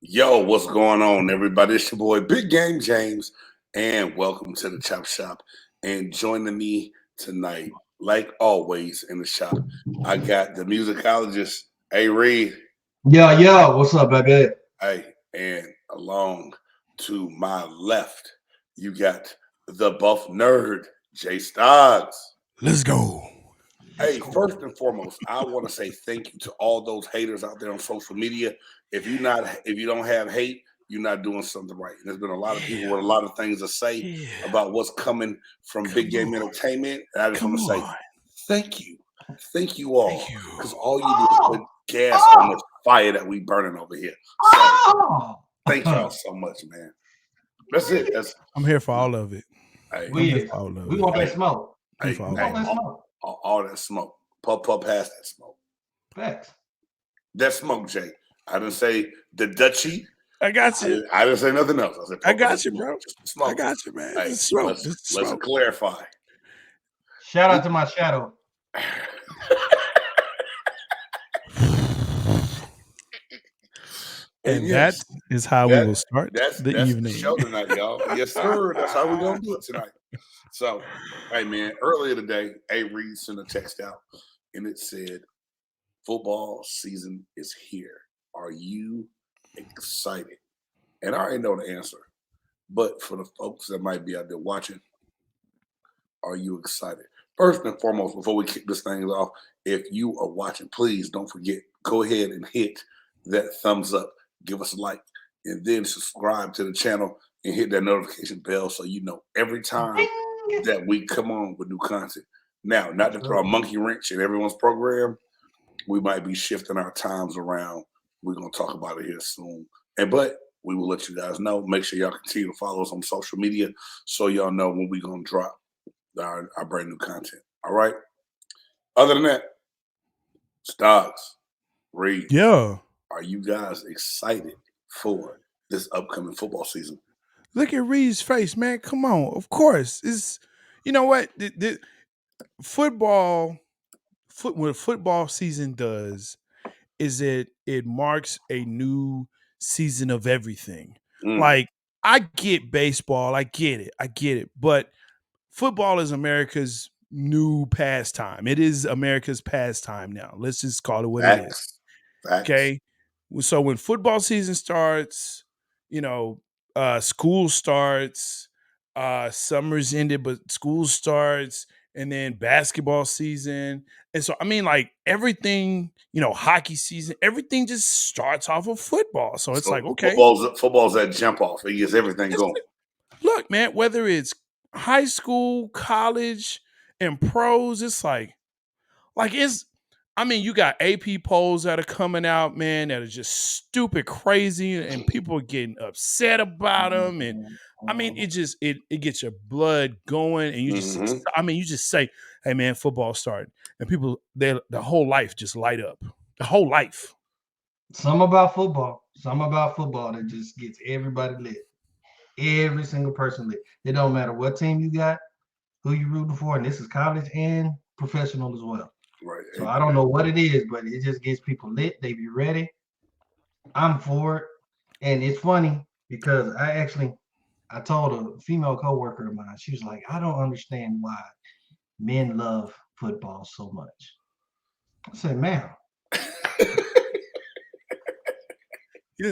Yo, what's going on, everybody? It's your boy, Big Game James, and welcome to the Chop Shop. And joining me tonight, like always, in the shop, I got the musicologist, A. Reed. Yo, what's up, baby? Hey, and along to my left, you got the buff nerd, Jay Stoggs. Let's go. Hey, first and foremost, I want to say thank you to all those haters out there on social media. If you don't have hate, you're not doing something right. And there's been a lot of people with a lot of things to say about what's coming from Big Game Entertainment. And I just want to say thank you. Thank you all. Because all you do is put gas on the fire that we burning over here. So thank y'all so much, man. That's it. I'm here for all of it. Hey, We want that smoke. Hey, We want that smoke. all that smoke. Puff past that smoke. Facts. That smoke, Jay. I didn't say the Dutchie. I got you. I didn't say nothing else. I said, I got you, bro. Smoke. I got you, man. Hey, smoke. Let's clarify. Shout out to my shadow. And yes, that is how we will start the evening. The show tonight, y'all. Yes, sir. That's how we're going to do it tonight. So, hey, man, earlier today, A. Reed sent a text out, and it said, football season is here. Are you excited? And I already know the answer. But for the folks that might be out there watching, are you excited? First and foremost, before we kick this thing off, if you are watching, please don't forget, go ahead and hit that thumbs up. Give us a like, and then subscribe to the channel and hit that notification bell so you know every time that we come on with new content. Now, not to throw a monkey wrench in everyone's program, we might be shifting our times around. We're going to talk about it here soon. But we will let you guys know. Make sure y'all continue to follow us on social media so y'all know when we're going to drop our brand new content. All right? Other than that, Stocks, Reed. Yeah. Are you guys excited for this upcoming football season? Look at Reed's face, man. Come on. Of course. You know what? What football season does is it marks a new season of everything. Like, I get baseball. I get it. But football is America's new pastime. It is America's pastime now. Let's just call it what it is. Okay? So when football season starts, school starts, summer's ended, but school starts, and then basketball season. And so, I mean, like everything, hockey season, everything just starts off of football. So it's like, okay. Football's that jump off. It gets everything going. Look, man, whether it's high school, college, and pros, it's you got AP polls that are coming out, man, that are just stupid crazy, and people are getting upset about them. And I mean, it gets your blood going, and you just say, hey, man, football started. And people, the whole life just light up. The whole life. Something about football that just gets everybody lit. Every single person lit. It don't matter what team you got, who you rooting for, and this is college and professional as well. Right. So I don't know what it is, but it just gets people lit. They be ready. I'm for it. And it's funny because I told a female coworker of mine, she was like, I don't understand why men love football so much. I said, ma'am.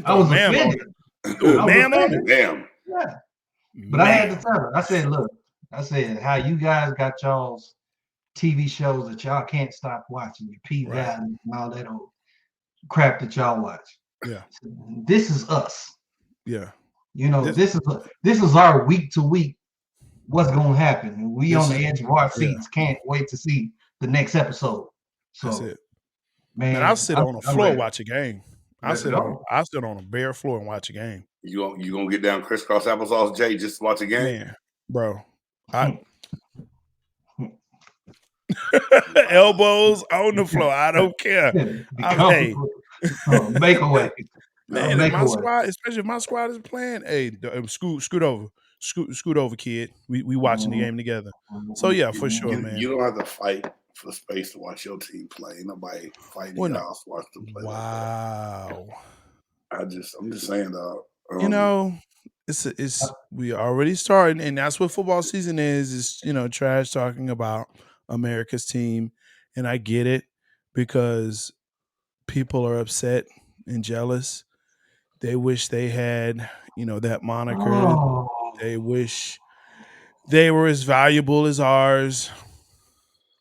I was offended. Damn. Yeah. But I had to tell her. I said, look, how you guys got y'all's TV shows that y'all can't stop watching, your P-Valley and all that old crap that y'all watch. Yeah. This is us. Yeah. This is our week to week what's gonna happen. And we on the edge of our seats, can't wait to see the next episode. So that's it. Man, I'll sit on the floor and watch a game. I'll sit on a bare floor and watch a game. You gonna get down crisscross applesauce, Jay, just to watch a game? Man, bro. Elbows on the floor. I don't care. Make a way. Man, especially if my squad is playing, hey, scoot over. Scoot over, kid. We watching the game together. So yeah, for sure, man. You don't have to fight for space to watch your team play. Nobody fighting your house to watch them play. Wow. I'm just saying, dog. You know, it's we already starting, and that's what football season is trash talking about America's team, and I get it because people are upset and jealous. They wish they had, that moniker. Oh, They wish they were as valuable as ours.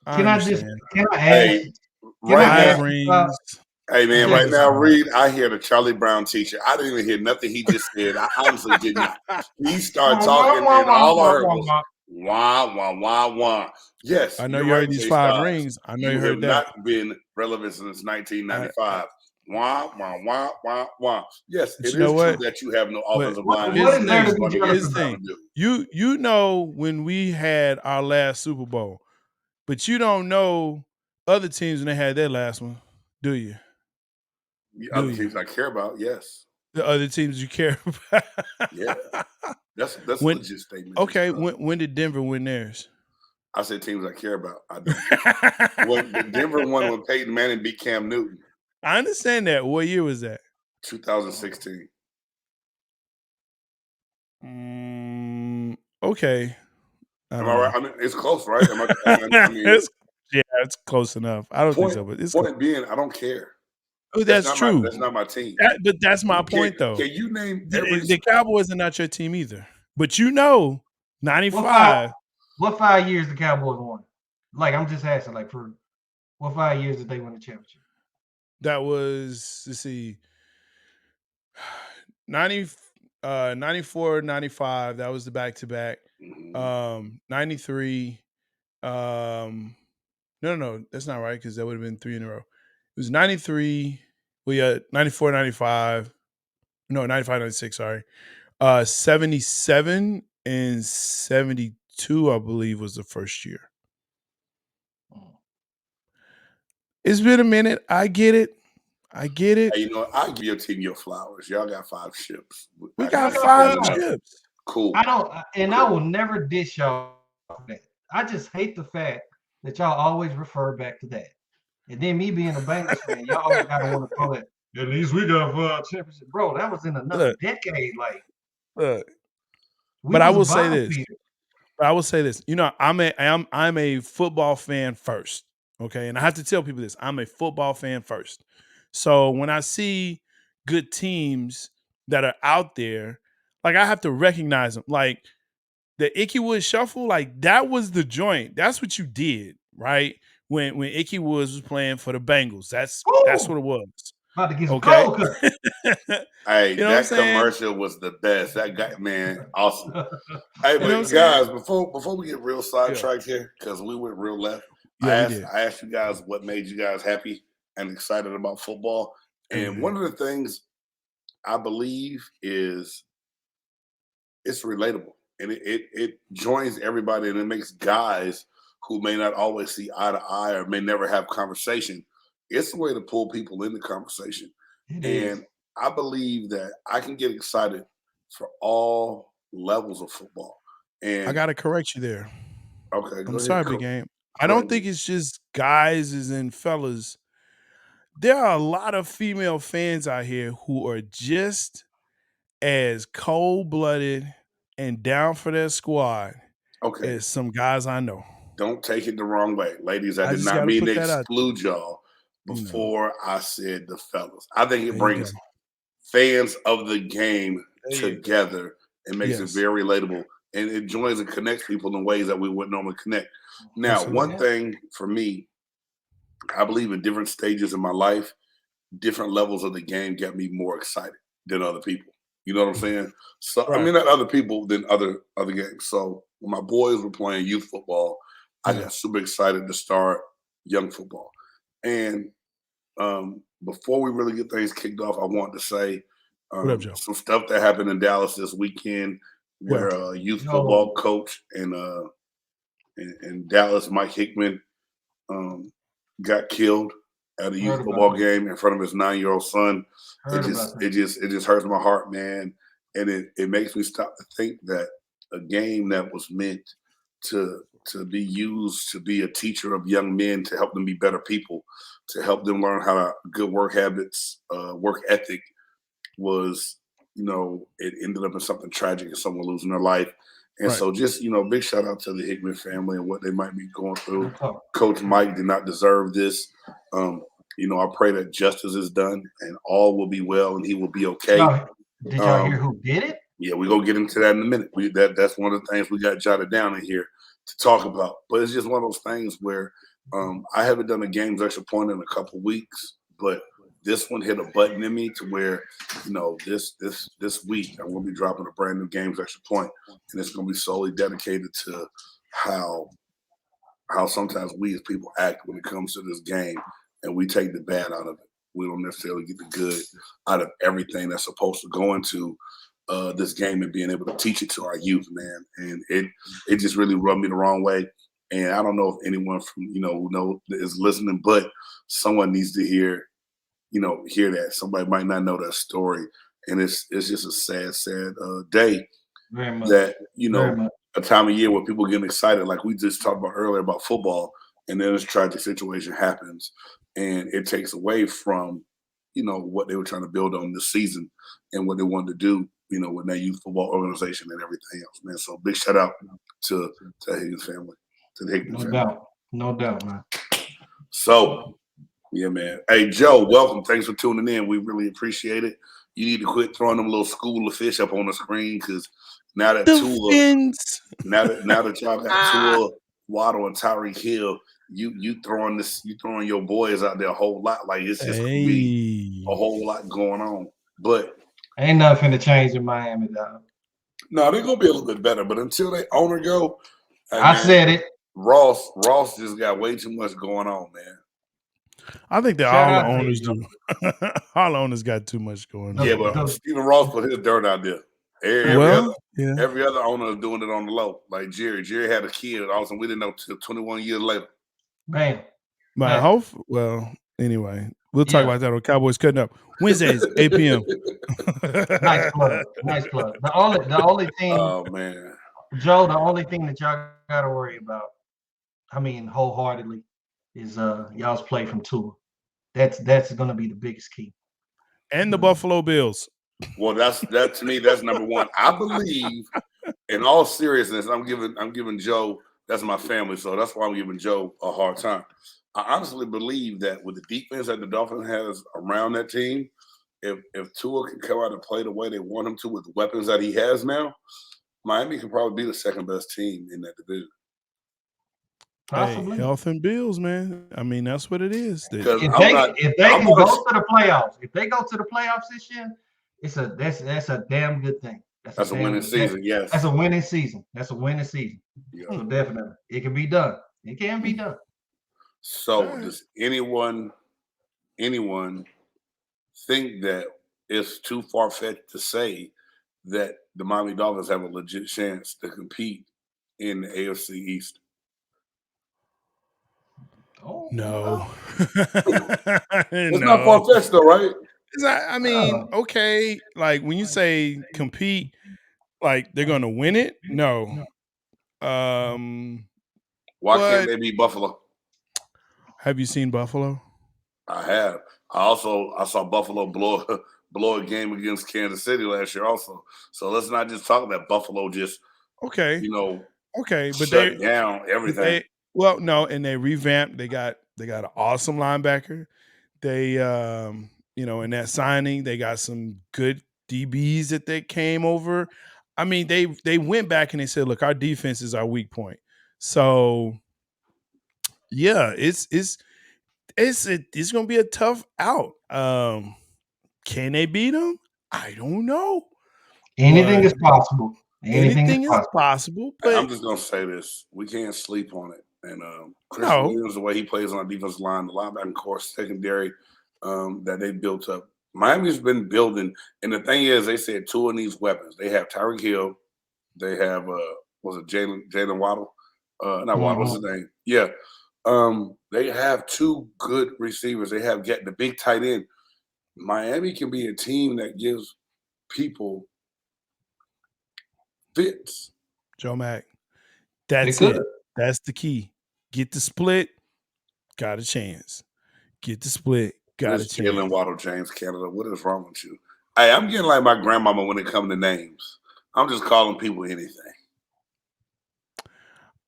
I can I just understand. can I ask Hey, can I right now, 5 ask you about rings. hey man, just right Listen, now, Reed, I hear the Charlie Brown teacher. I didn't even hear nothing he just said. I honestly did not. He started wah, wah, talking, wah, and wah, all I wah, heard wah, was wah. wah wah wah wah. Yes, I know you're you right, heard these Jay 5 Styles. rings. I know you You have heard that. not been relevant since I 1995. Wah wah wah wah wah. Yes, but it you know is true what? that you have no But offensive lineman What here's is the there to thing. be running jealous Here's against the you about? thing. trying to do. You know when we had our last Super Bowl, but you don't know other teams when they had their last one, do you? The Do other you? teams I care about, yes, The other teams you care about. yeah, that's a when legit statement, Jay okay, Styles. when did Denver win theirs? I said teams I care about. I don't. When the Denver won when Peyton Manning beat Cam Newton, I understand that. What year was that? 2016. Okay. I Am I don't right? know. I mean, it's close, right? I mean, It's, yeah, it's close enough. I don't think point so, but it's close. point being, I don't care. Oh, that's true. That's not my team. But that's my point, though. Can you name every? The Cowboys are not your team either. But What five 95. what 5 years the Cowboys won? Like I'm just asking, like for what 5 years did they win the championship? That was, let's see, 90, 94, 95. That was the back to back. Mhm. 93. No, that's not right because that would have been 3 in a row. It was 93. Well, yeah, 94, 95. No, 95, 96. Sorry. 77 and 72, I believe, was the first year. Mm. It's been a minute. I get it. Hey, you know, I give your team your flowers. Y'all got 5 ships. We I Y'all got can't got say that 5 5. enough. chips. Cool, I don't, and I cool. will never dish y'all for that. I just hate the fact that y'all always refer back to that. And then me being a Bengals fan, y'all always gotta want to call it. At least we got 5 championships, bro. That was in another Look, decade. Like look. we But I was will say bottom this. feeder. But I will say this. I'm a football fan first. Okay. And I have to tell people this. I'm a football fan first. So when I see good teams that are out there, like I have to recognize them. Like the Icky Woods shuffle, like that was the joint. That's what you did, right? When Icky Woods was playing for the Bengals. That's Woo! what it was. About to get some Okay. cold cuts. Hey, You know what I'm that saying? commercial was the best. That guy, man, awesome. Hey, You know what I'm but saying? guys, before we get real Yeah. sidetracked here, because we went real left, Yeah, we did. I asked you guys what made you guys happy and excited about football, Yeah, we and did. one of the things I believe is it's relatable, and it joins everybody, and it makes guys who may not always see eye to eye or may never have conversation. It's a way to pull people into conversation, It is. and I believe that I can get excited for all levels of football. I And gotta correct you there. okay, go I'm ahead, sorry, big game. I don't correct think me. it's just guys as in fellas. There are a lot of female fans out here who are just as cold blooded and down for their squad Okay, as some guys I know. don't take it the wrong way, ladies. I I did just not got to mean to put that out there. exclude y'all You know, before I said the fellas. I think it there you go. brings fans of the game There you go. together and makes it Yes, very relatable. And it joins and connects people in ways that we wouldn't normally connect. Now, one absolutely. Yeah. thing for me, I believe in different stages of my life, different levels of the game get me more excited than other people. You know what I'm saying? So I Right. mean not other people than other games. So when my boys were playing youth football, I Yeah. got super excited to start young football. And before we really get things kicked off, I want to say What up, Joe? some stuff that happened in Dallas this weekend, Yeah. where a youth football Yo, coach in Dallas, Mike Hickman, um, got killed at a youth heard about football that. game in front of his 9-year-old son. Heard about that. It just hurts my heart, man, and it makes me stop to think that a game that was meant to be used to be a teacher of young men to help them be better people, to help them learn how to good work habits, work ethic, was, it ended up in something tragic and someone losing their life. And Right. so just, big shout out to the Hickman family and what they might be going through. Real talk. Coach Mike did not deserve this. I pray that justice is done and all will be well and he will be okay. Did y'all hear who did it? Yeah, we're gonna get into that in a minute. That's one of the things we got jotted down in here to talk about. But it's just one of those things where I haven't done a games extra point in a couple weeks, but this one hit a button in me to where, this week I'm gonna be dropping a brand new games extra point, and it's gonna be solely dedicated to how sometimes we as people act when it comes to this game, and we take the bad out of it. We don't necessarily get the good out of everything that's supposed to go into this game and being able to teach it to our youth, man. And it just really rubbed me the wrong way. And I don't know if anyone from who is listening, but someone needs to hear that. Somebody might not know that story, and it's just a sad day. Very much. That Very much. a time of year where people getting excited, like we just talked about earlier about football, and then this tragic situation happens, and it takes away from what they were trying to build on this season and what they wanted to do, with that youth football organization and everything else, man. So big shout out to Higgins family, to the Higgins family. No doubt, man. So, yeah, man. Hey, Joe, welcome. Thanks for tuning in. We really appreciate it. You need to quit throwing them little school of fish up on the screen because now that now that y'all got Tua, Waddle, and Tyreek Hill, you throwing your boys out there a whole lot. Like it's just gonna be a whole lot going on. But ain't nothing to change in Miami, dog. No, they're gonna be a little bit better. But until they owner go, said it. Ross just got way too much going on, man. I think that all the owners do. All the owners got too much going on. Yeah, but Stephen Ross put his dirt out there. Every other owner is doing it on the low. Like Jerry had a kid. Also, we didn't know till 21 years later. Man. Anyway, we'll talk about that on Cowboys Cutting Up. Wednesdays, 8 p.m. Nice plug. The only thing. Oh man, Joe. The only thing that y'all got to worry about, I mean, wholeheartedly, is y'all's play from Tua. That's going to be the biggest key. And the Buffalo Bills. Well, that to me, that's number one. I believe, in all seriousness, I'm giving Joe. That's my family, so that's why I'm giving Joe a hard time. I honestly believe that with the defense that the Dolphins has around that team, if Tua can come out and play the way they want him to with the weapons that he has now, Miami can probably be the second best team in that division. Possibly. Hey, health and bills, man. I mean, that's what it is. If they can go to the playoffs, if they go to the playoffs this year, that's a damn good thing. That's a winning season. Yes, that's a winning season. Yeah. So definitely, it can be done. It can be done. So does anyone think that it's too far-fetched to say that the Miami Dolphins have a legit chance to compete in the AFC East? No. It's not far-fetched though, right? I mean, okay, like when you say compete, like they're gonna win it? No. Why can't they beat Buffalo? Have you seen Buffalo? I have. I saw Buffalo blow a game against Kansas City last year also. So let's not just talk about Buffalo just but shut down everything. And they revamped. They got an awesome linebacker. They in that signing, they got some good DBs that they came over. I mean, they went back and they said, look, our defense is our weak point. So yeah, it's gonna be a tough out. Can they beat them? I don't know. Anything is possible. Anything is possible. But I'm just gonna say this: we can't sleep on it. And Chris Williams, the way he plays on the defensive line, the linebacker core, secondary that they built up. Miami's been building, and the thing is, they said two of these weapons. They have Tyreek Hill. They have Jalen Waddle? Not Waddle. What's his name? Yeah. They have two good receivers. They have the big tight end. Miami can be a team that gives people fits. Joe Mack, that's it. That's the key. Get the split, got a chance. Get the split, got a chance. Jalen Waddle, James Canada. What is wrong with you? Hey, I'm getting like my grandmama when it comes to names. I'm just calling people anything.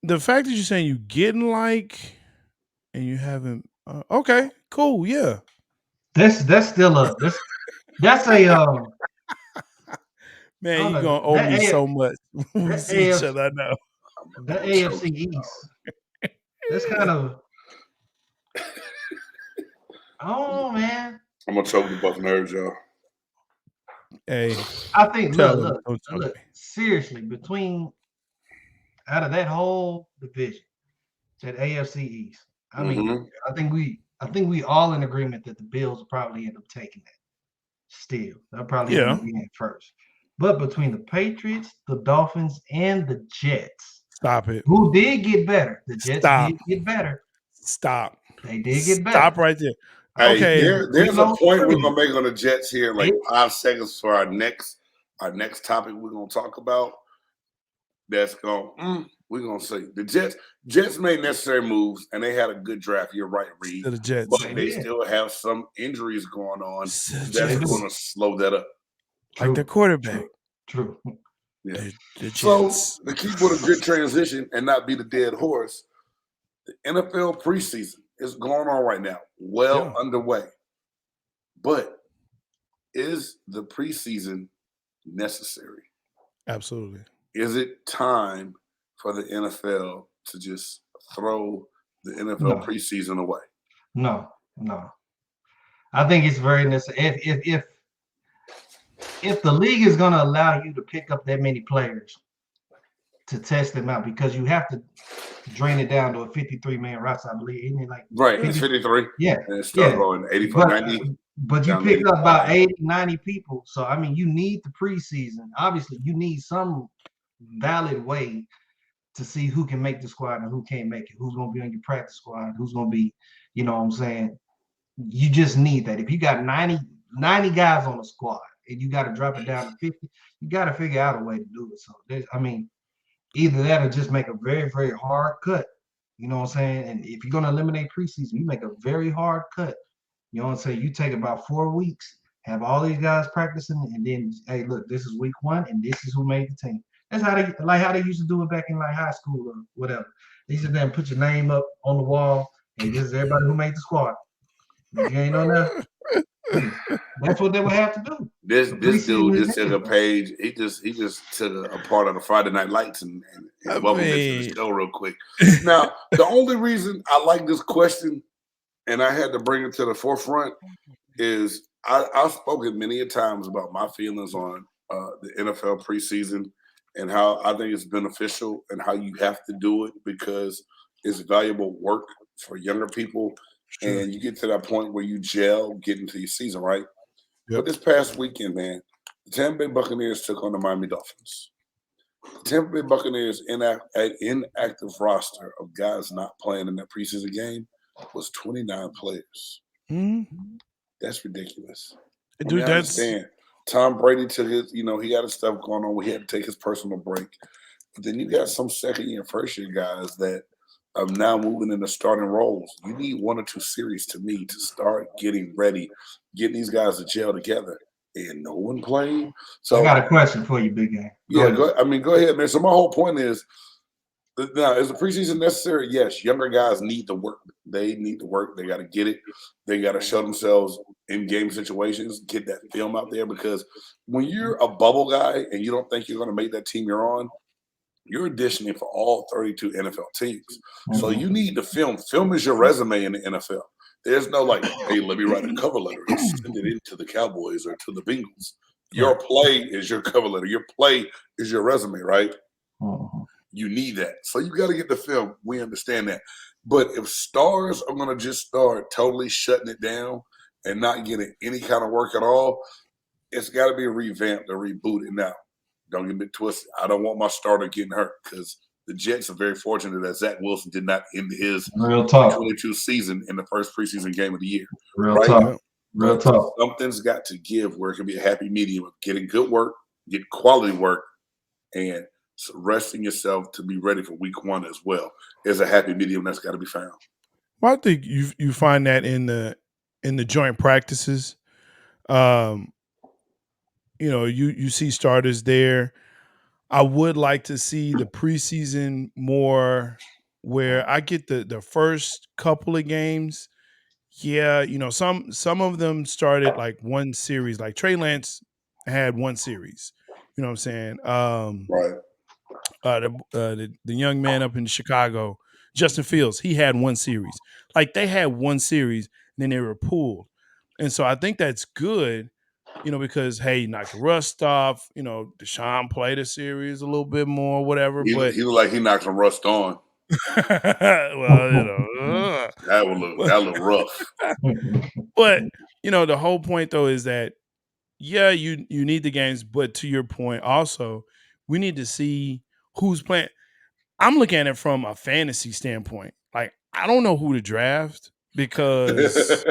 The fact that you're saying you getting like and you haven't okay, cool, yeah. That's still a that's a I Man, don't you know gonna owe that me AF, so much when we that see each AFC other, I know. that I'm gonna choke AFC you, dog. East. That's kind of I don't know, man. I'm gonna choke the buck nerves, y'all. Hey, I think tell look, them look, don't choke look, me. seriously, between out of that whole division, that AFC East, I mean, Mm-hmm. I think we all in agreement that the Bills will probably end up taking that. Still, they'll probably end Yeah. up being first. But between the Patriots, the Dolphins, and the Jets, Stop it. who did get better? The Jets Stop. did get better. Stop. They did get Stop better. right there. Hey, Okay. there's a point we're Three. gonna make on the Jets here in like 5 seconds for our next topic we're gonna talk about. That's going we're gonna say the Jets made necessary moves and they had a good draft. You're right, Reed. To the Jets. But They they did. still have some injuries going on To the that's They do. gonna slow that up. Like the True. quarterback. True. Yeah. The So Jets. to keep with a good transition and not be the dead horse, the NFL preseason is going on right now, well underway. But is the preseason necessary? Absolutely. Is it time for the NFL to just throw the NFL No. preseason away? No. I think it's very necessary. If the league is going to allow you to pick up that many players to test them out, because you have to drain it down to a 53-man roster, I believe, isn't it? Like Right, it's 53. Yeah, And it starts going 84, 90. but you down to pick up 85. about 80, 90 people. So I mean, you need the preseason. Obviously, you need some valid way to see who can make the squad and who can't make it. Who's going to be on your practice squad? Who's going to be, you know what I'm saying? You just need that. If you got 90 guys on the squad and you got to drop it down to 50, you got to figure out a way to do it. So I mean, either that or just make a very, very hard cut. You know what I'm saying? And if you're going to eliminate preseason, you make a very hard cut. You know what I'm saying? You take about 4 weeks, have all these guys practicing, and then, hey, look, this is week 1, and this is who made the team. That's how they used to do it back in like high school or whatever. They used to then put your name up on the wall, and this is everybody who made the squad. If you ain't on there, hey, that's what they would have to do. This dude just took a bro. page. He just took a part of the Friday Night Lights and welcomed it to the show real quick. Now, the only reason I like this question, and I had to bring it to the forefront, is I've spoken many a times about my feelings on the NFL preseason and how I think it's beneficial and how you have to do it because it's valuable work for younger people. Sure. And you get to that point where you gel, get into your season, right? Yep. But this past weekend, man, the Tampa Bay Buccaneers took on the Miami Dolphins. The Tampa Bay Buccaneers' inactive roster of guys not playing in that preseason game was 29 players. Mm-hmm. That's ridiculous. Dude, I understand. Tom Brady took his, he got his stuff going on where he had to take his personal break. But then you got some second year, first year guys that are now moving into starting roles. You need 1 or 2 series to me to start getting ready, getting these guys to gel together. And no one played. So I got a question for you, Big Game. Go ahead, man. So my whole point is, now, is the preseason necessary? Yes. Younger guys need to work. They need to work. They got to get it. They got to show themselves in game situations, get that film out there. Because when you're a bubble guy and you don't think you're going to make that team you're on, you're auditioning for all 32 NFL teams. Mm-hmm. So you need the film. Film is your resume in the NFL. There's no like, hey, let me write a cover letter and send it in to the Cowboys or to the Bengals. Your play is your cover letter. Your play is your resume, right? Mm-hmm. You need that. So you got to get the film. We understand that. But if stars are going to just start totally shutting it down and not getting any kind of work at all, it's got to be revamped or rebooted. Now, don't get me twisted. I don't want my starter getting hurt because the Jets are very fortunate that Zach Wilson did not end his 22 season in the first preseason game of the year. Real talk. Something's got to give where it can be a happy medium of getting good work, get quality work, and resting yourself to be ready for week 1 as well. There's a happy medium that's got to be found. Well, I think you find that in the joint practices. you see starters there. I would like to see the preseason more where I get the first couple of games. Yeah, some of them started like one series. Like Trey Lance had one series. You know what I'm saying? Right. The young man up in Chicago, Justin Fields, he had one series. Like they had one series, and then they were pulled. And so I think that's good, because hey, knock the rust off. Deshaun played a series a little bit more, whatever. He But looked like he knocked some rust on. well, That look rough. but the whole point though is that yeah, you need the games, but to your point, also we need to see who's playing. I'm looking at it from a fantasy standpoint. Like I don't know who to draft because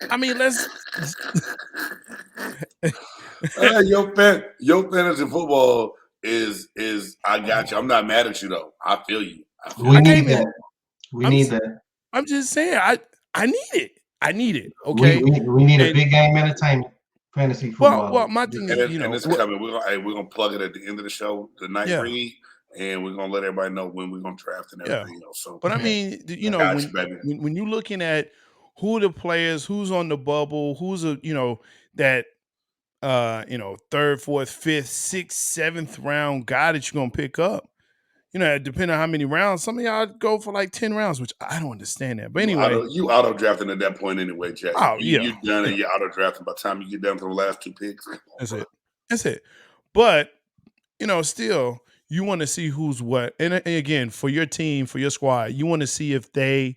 I mean, let's Your fantasy football is I got you. I'm not mad at you though. I feel you. We hey need man, that. We I'm need that. I'm just saying I need it. I need it. We, Okay. we, we need a And big game entertainment, fantasy well, football. my Big thing And is, game. it, and it's coming. We're gonna plug it at the end of the show, the night yeah, read, and we're gonna let everybody know when we're gonna draft and yeah. everything else. So But I Yeah. mean, I got you, when baby. when you're looking at who the players, who's on the bubble, who's that third, fourth, fifth, sixth, seventh round guy that you're gonna pick up. Depending on how many rounds, some of y'all go for like 10 rounds, which I don't understand that. But anyway, You auto drafting at that point anyway, Jay. oh yeah, You done yeah, and you auto drafting by the time you get down to the last two picks. Come on, that's bro. it. That's it. But still, you want to see who's what. And again, for your team, for your squad, you want to see if the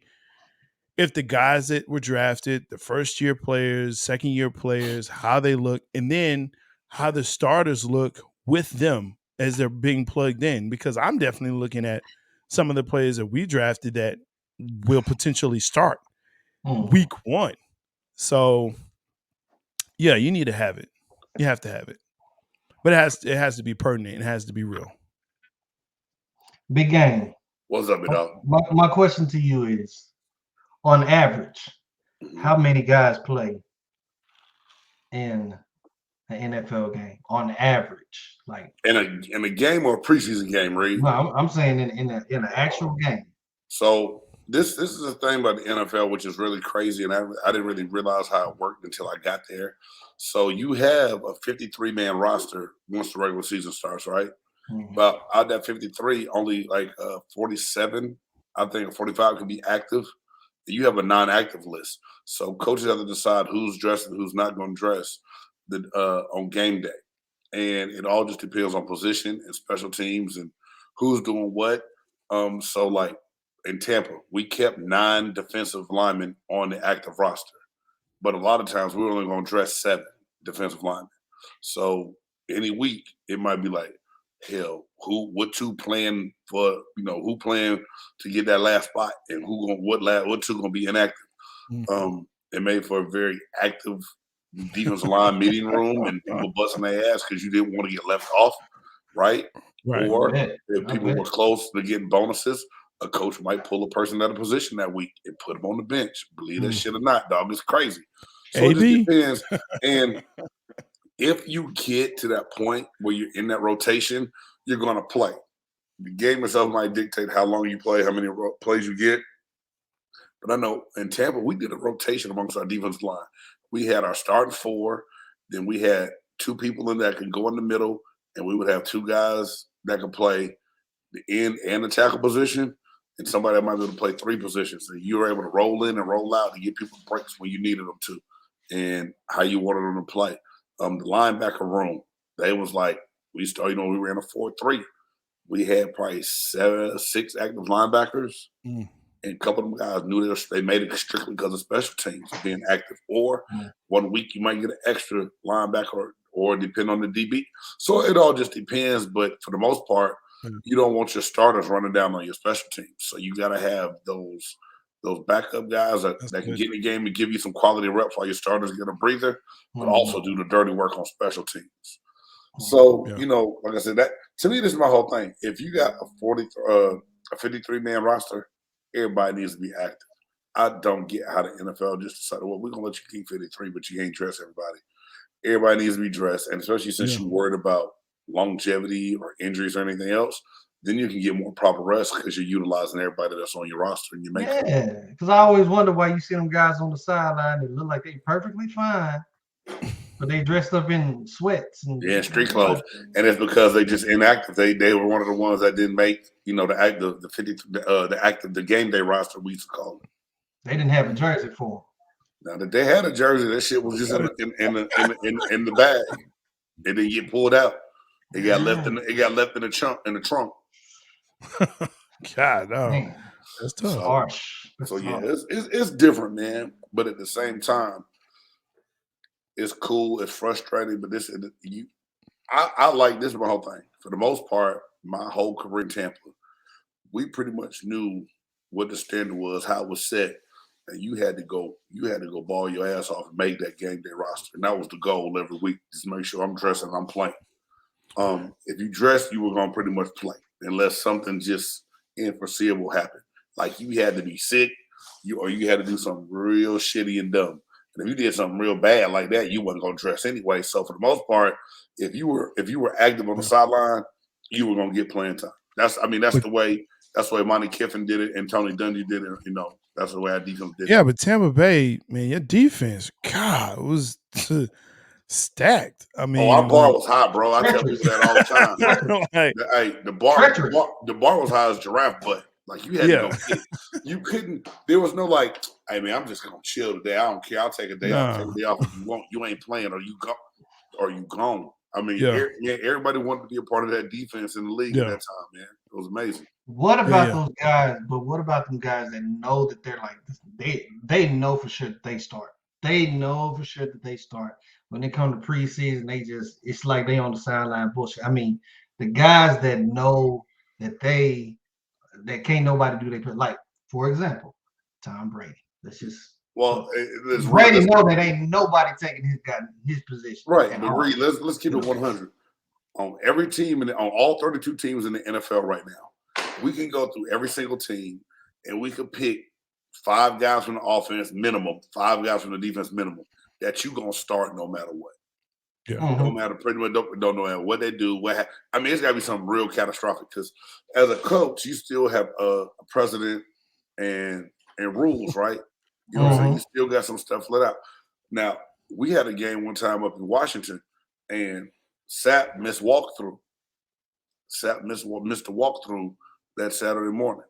guys that were drafted, the first year players, second year players, how they look, and then how the starters look with them as they're being plugged in. Because I'm definitely looking at some of the players that we drafted that will potentially start Mhm. week one. So yeah, you need to have it. You have to have it. But it has to be pertinent. It has to be real. Big game. What's up, dog? My question to you is, on average, how many guys play in an NFL game? On average, like In a game or a preseason game, Reed. no, I'm saying in an actual game. So this is the thing about the NFL, which is really crazy, and I didn't really realize how it worked until I got there. So you have a 53-man roster once the regular season starts, right? Mhm. But out of that 53, only like 47, I think, or 45 can be active. You have a non-active list, so coaches have to decide who's dressed and who's not going to dress on game day, and it all just depends on position and special teams and who's doing what. So like in Tampa, we kept 9 defensive linemen on the active roster, but a lot of times we're only going to dress 7 defensive linemen. So any week it might be like, hell, what two playing for, who playing to get that last spot, and what two gonna be inactive. Mhm. It made for a very active defensive line meeting room, and people busting their ass because you didn't want to get left off, right? Right. I Or bet. if I people bet. were close to getting bonuses, a coach might pull a person out of position that week and put them on the bench. Believe that Mm. shit or not, dog, it's crazy. So it just AB. depends. And if you get to that point where you're in that rotation, you're going to play. The game itself might dictate how long you play, how many plays you get. But I know in Tampa, we did a rotation amongst our defensive line. We had our starting 4, then we had 2 people in that could go in the middle, and we would have 2 guys that could play the end and the tackle position, and somebody that might be able to play 3 positions. So you were able to roll in and roll out to get people breaks when you needed them to, and how you wanted them to play. The linebacker room, they was like, we started, we ran a 4-3. We had probably 6 active linebackers, Mm. and a couple of them guys knew they made it strictly because of special teams being active. Or Mhm. one week you might get an extra linebacker, or depend on the DB. So it all just depends. But for the most part, Mm. you don't want your starters running down on your special teams. So you got to have those backup guys that That's can good. get in the game and give you some quality reps while your starters get a breather, but Mhm. also do the dirty work on special teams. Mhm. So, Yeah. like I said, that to me, this is my whole thing. If you got a 53-man roster, everybody needs to be active. I don't get how the NFL just decided, well, we're gonna let you keep 53, but you ain't dress everybody. everybody needs to be dressed, and especially since Yeah. you're worried about longevity or injuries or anything else, then you can get more proper rest because you're utilizing everybody that's on your roster and your makeup. Yeah, because I always wonder why you see them guys on the sideline that look like they perfectly fine, but they dressed up in sweats and Yeah, street clothes, and it's because they just inactive. They were one of the ones that didn't make the game day roster, we used to call it. They didn't have a jersey for Now that they had a jersey, that shit was just in the bag. It didn't get pulled out. It got left in the trunk. God, no, Man, that's tough. harsh. So yeah, it's different, man. But at the same time, it's cool. It's frustrating, but I like this. My whole thing. For the most part, my whole career in Tampa, we pretty much knew what the standard was, how it was set, and you had to go ball your ass off and make that game day roster, and that was the goal every week. Just make sure I'm dressing, I'm playing. If you dressed, you were gonna pretty much play, unless something just unforeseeable happened. Like you had to be sick, you had to do something real shitty and dumb. And if you did something real bad like that, you wasn't gonna dress anyway. So for the most part, if you were active on the sideline, you were gonna get playing time. That's the way Monty Kiffin did it and Tony Dungy did it. You know, that's the way our defense did it. Yeah, but Tampa Bay, man, your defense, God, was stacked. I mean, our bar was high, bro. I tell people that all the time. like, the bar was high as giraffe butt. Like you had to go get it. You couldn't. There was no like, hey man, I'm just gonna chill today. I don't care. I'll take a day off. Take a day off if you want. You ain't playing, or you gone. I mean, everybody wanted to be a part of that defense in the league at that time, man. It was amazing. What about those guys? But what about them guys that know that they're like they know for sure that they start. They know for sure that they start. When they come to preseason, it's like they on the sideline bullshit. I mean, the guys that know that that can't nobody do their, like, for example, Tom Brady. Let's just Brady know that ain't nobody taking his position. Right, but Reed, let's keep it 100. On every team on all 32 teams in the NFL right now, we can go through every single team and we could pick 5 guys from the offense minimum, 5 guys from the defense minimum that you gonna start no matter what. Yeah. No matter pretty much don't know what they do. It's got to be something real catastrophic because as a coach, you still have a president and rules, right? You know what I'm saying? You still got some stuff let out. Now, we had a game one time up in Washington, and Sapp missed walkthrough. Sapp missed the walkthrough that Saturday morning.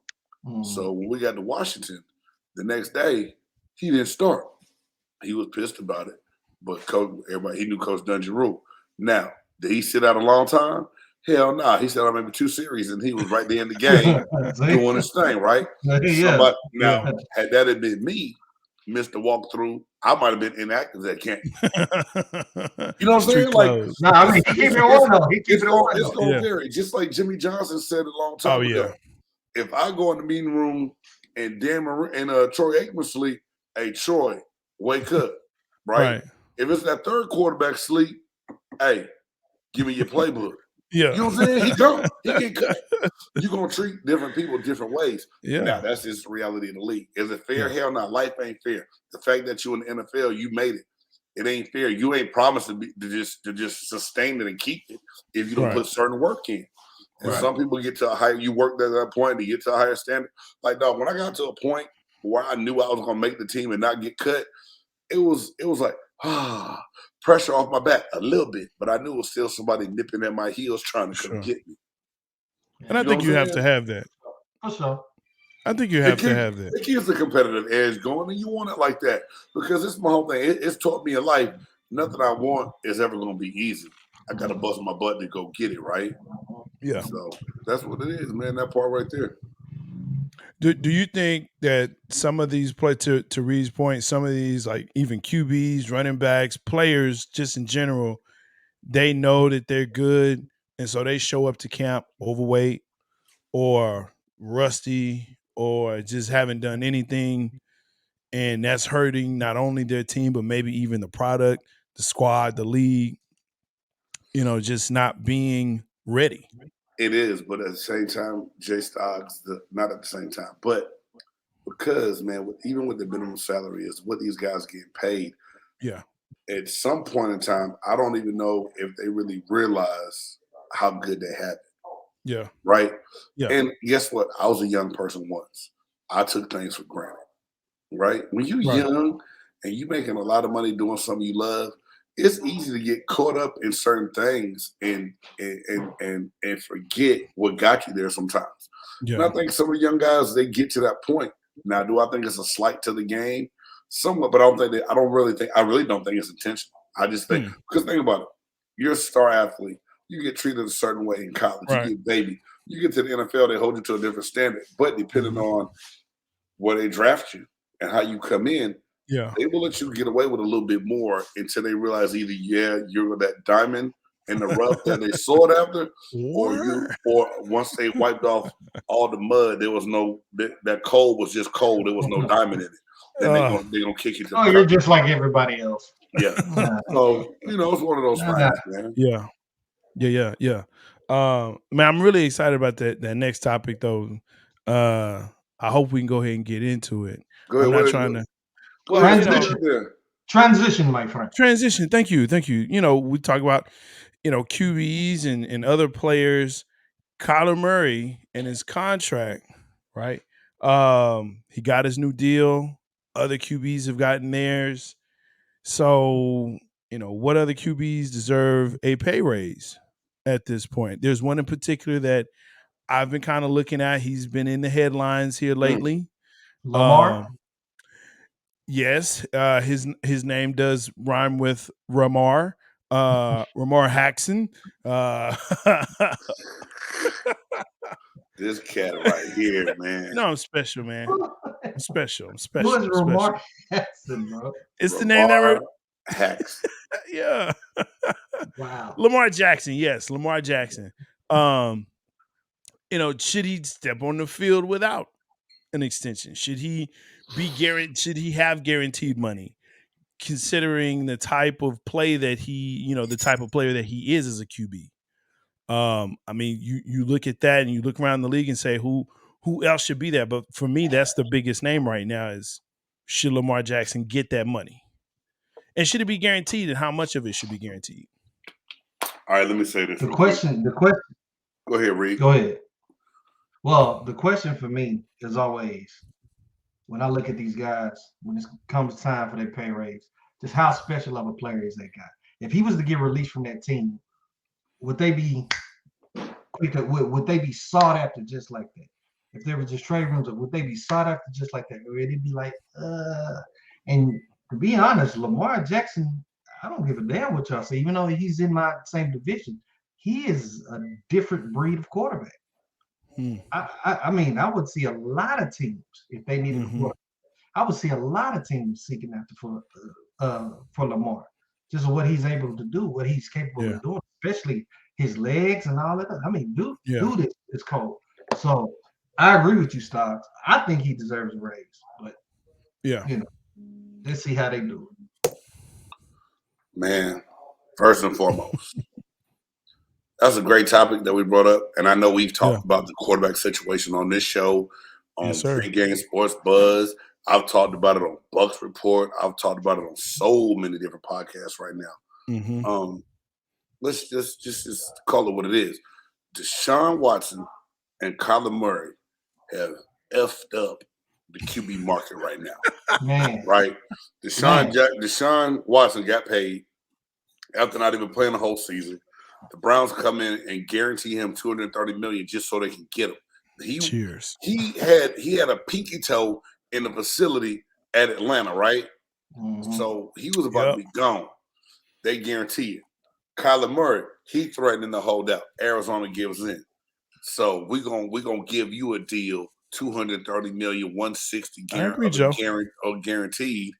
So when we got to Washington, the next day, he didn't start. He was pissed about it. But he knew Coach Dungy rule. Now, did he sit out a long time? Hell no. He sat out maybe 2 series, and he was right there in the game doing his thing, right? Yeah. Now, had that had been me, missed the walkthrough, I might have been inactive at camp. You know what I'm saying? Like, no, I mean, he keep it on though. It's going to vary. Just like Jimmy Johnson said a long time ago. If I go in the meeting room and Troy Aikman sleep, hey, Troy, wake up, right? If it's that third quarterback sleep, hey, give me your playbook. Yeah. You know what I'm saying? He get cut. You're going to treat different people different ways. Yeah. Now, that's just the reality of the league. Is it fair? Hell no. Life ain't fair. The fact that you in the NFL, you made it. It ain't fair. You ain't promised to just sustain it and keep it if you don't put certain work in. And some people get to a higher, you work at that point, to get to a higher standard. Like, dog, when I got to a point where I knew I was going to make the team and not get cut, it was like, pressure off my back a little bit, but I knew it was still somebody nipping at my heels trying to come get me. And I think you have to have that. For sure. I think you have to have that. It keeps the competitive edge going, and you want it like that because it's my whole thing. It's taught me in life, nothing I want is ever going to be easy. I got to bust my butt to go get it, right? Yeah. So that's what it is, man, that part right there. Do you think that some of these to Reed's point, some of these like even QBs, running backs, players just in general, they know that they're good and so they show up to camp overweight or rusty or just haven't done anything, and that's hurting not only their team but maybe even the product, the squad, the league, just not being ready. It is, but at the same time, Jay Stocks, not at the same time, but because, man, even with the minimum salary is what these guys get paid. Yeah. at some point in time, I don't even know if they really realize how good they have it, Yeah. right? Yeah. And guess what? I was a young person once. I took things for granted, right? When you're Right. young and you making a lot of money doing something you love, it's easy to get caught up in certain things and forget what got you there sometimes. And I Yeah. think some of the young guys, they get to that point. Now, do I think it's a slight to the game? Somewhat, but I really don't think it's intentional. I just think, Hmm. because think about it. You're a star athlete. You get treated a certain way in college. You Right. get baby. You get to the NFL, they hold you to a different standard. But depending Mhm. on where they draft you and how you come in, Yeah. they will let you get away with a little bit more until they realize either, yeah, you're that diamond in the rough that they sought after, Or or once they wiped off all the mud, there was no, that coal was just coal. There was no diamond in it. Then they gonna kick you to the Oh, you're curb. just like everybody else. Yeah. So, it's one of those things, man. yeah. Yeah. Man, I'm really excited about that next topic though. I hope we can go ahead and get into it. Go I'm ahead. not trying to Go ahead. Transition. Start there. Transition, my friend. transition. Thank you. We talk about, QBs and other players. Kyler Murray and his contract, right? He got his new deal. Other QBs have gotten theirs. So, what other QBs deserve a pay raise at this point? There's one in particular that I've been kind of looking at. He's been in the headlines here lately. Lamar. Um, yes, his name does rhyme with Ramar. Ramar Haxon. Uh, This cat right here, man. I'm special, man. I'm special. I'm Who special. is I'm special. Lamar Jackson, bro? It's the name that Lamar Hacks. yeah. Wow. Lamar Jackson, yes, Lamar Jackson. Should he step on the field without an extension? Should he should he have guaranteed money? Considering the type of play that the type of player that he is as a QB. I mean, you look at that and you look around the league and say who else should be there. But for me, that's the biggest name right now is should Lamar Jackson get that money? And should it be guaranteed and how much of it should be guaranteed? All right, let me say this. The question. Go ahead, Reed. Go ahead. Well, the question for me is always when I look at these guys, when it comes time for their pay raise, just how special of a player is that guy? If he was to get released from that team, would they be would they be sought after just like that? If there was just trade rooms, would they be sought after just like that? Or would it be like, and to be honest, Lamar Jackson, I don't give a damn what y'all say, even though he's in my same division, he is a different breed of quarterback. I mean, I would see a lot of teams if they needed a quarterback. I would see a lot of teams seeking after for Lamar, just what he's able to do, what he's capable of doing, especially his legs and all that. I mean, dude is cold. So I agree with you, Stocks. I think he deserves a raise, but let's see how they do it. Man, first and foremost, that's a great topic that we brought up. And I know we've talked about the quarterback situation on this show, on Pregame Sports Buzz. I've talked about it on Bucks Report. I've talked about it on so many different podcasts right now. Let's just call it what it is. Deshaun Watson and Kyler Murray have effed up the QB market right now. Man. Right? Deshaun Watson got paid after not even playing the whole season. The Browns come in and guarantee him $230 million just so they can get him. Cheers. He had a pinky toe in the facility at Atlanta, right? Mm-hmm. So he was about to be gone. They guarantee it. Kyler Murray, he threatening to hold out. Arizona gives in. So we're gonna give you a deal, $230 million, $160 guaranteed.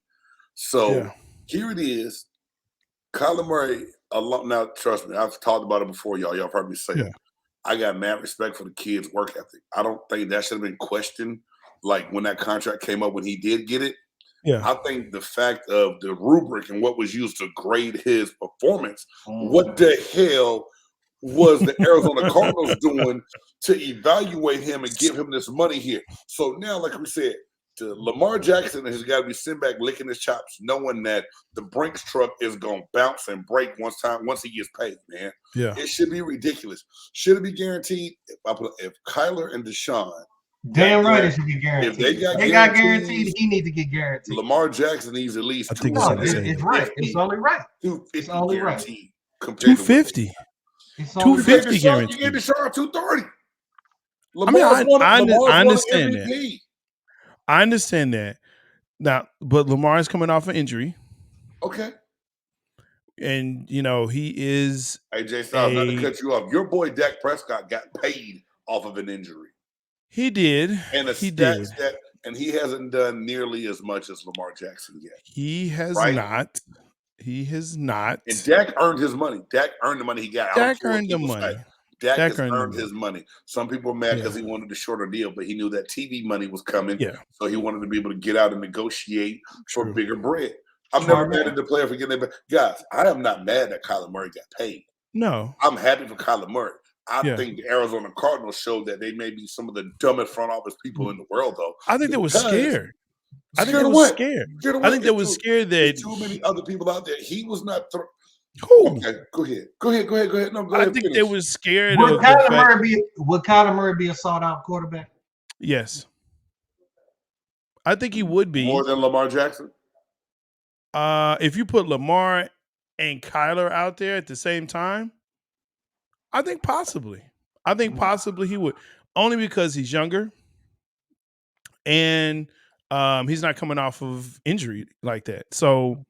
So here it is. Kyler Murray, now trust me, I've talked about it before, y'all. Y'all have heard me say it. I got mad respect for the kid's work ethic. I don't think that should have been questioned. Like when that contract came up, when he did get it. I think the fact of the rubric and what was used to grade his performance, what the hell was the Arizona Cardinals doing to evaluate him and give him this money here? So now, like we said, Lamar Jackson has got to be sitting back licking his chops, knowing that the Brinks truck is gonna bounce and break once he gets paid. Man, Yeah. it should be ridiculous. Should it be guaranteed? If Kyler and Deshaun, damn right, it should be guaranteed. If they got guaranteed, he need to get guaranteed. Lamar Jackson needs at least. I think it's right. It's only right. 250 It's only right. guaranteed. 250. It's only 250 guaranteed. You gave Deshaun 230. I understand that. I understand that. Now, but Lamar is coming off an injury. Okay. And, he is. Hey, Jay Styles, not to cut you off. Your boy Dak Prescott got paid off of an injury. He did. And he did. And he hasn't done nearly as much as Lamar Jackson yet. He has not. He has not. And Dak earned his money. Dak earned the money he got. Dak earned the money. Dak has earned his money. Some people are mad because he wanted a shorter deal, but he knew that TV money was coming. Yeah. So he wanted to be able to get out and negotiate for bigger bread. I'm never mad at the player for getting it. Guys, I am not mad that Kyler Murray got paid. No. I'm happy for Kyler Murray. I think the Arizona Cardinals showed that they may be some of the dumbest front office people in the world, though. I think they were scared. I think they were scared. I think they were scared that too many other people out there. He was not. Who? Okay, go ahead. No, go ahead. I think they were scared. Would Kyler Murray be a sought out quarterback? Yes. I think he would be. More than Lamar Jackson? If you put Lamar and Kyler out there at the same time, I think possibly. He would. Only because he's younger and he's not coming off of injury like that. So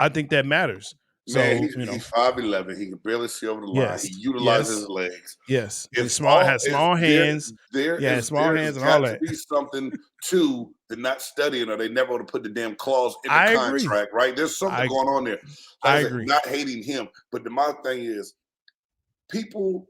I think that matters. Man, he's 5'11". He can barely see over the line. Yes. He utilizes his legs. Yes. Has small hands. Small hands and all that. There be something to the not studying, or they never would have put the damn clause in the contract, right? There's something going on there. I agree. Not hating him, but my thing is, people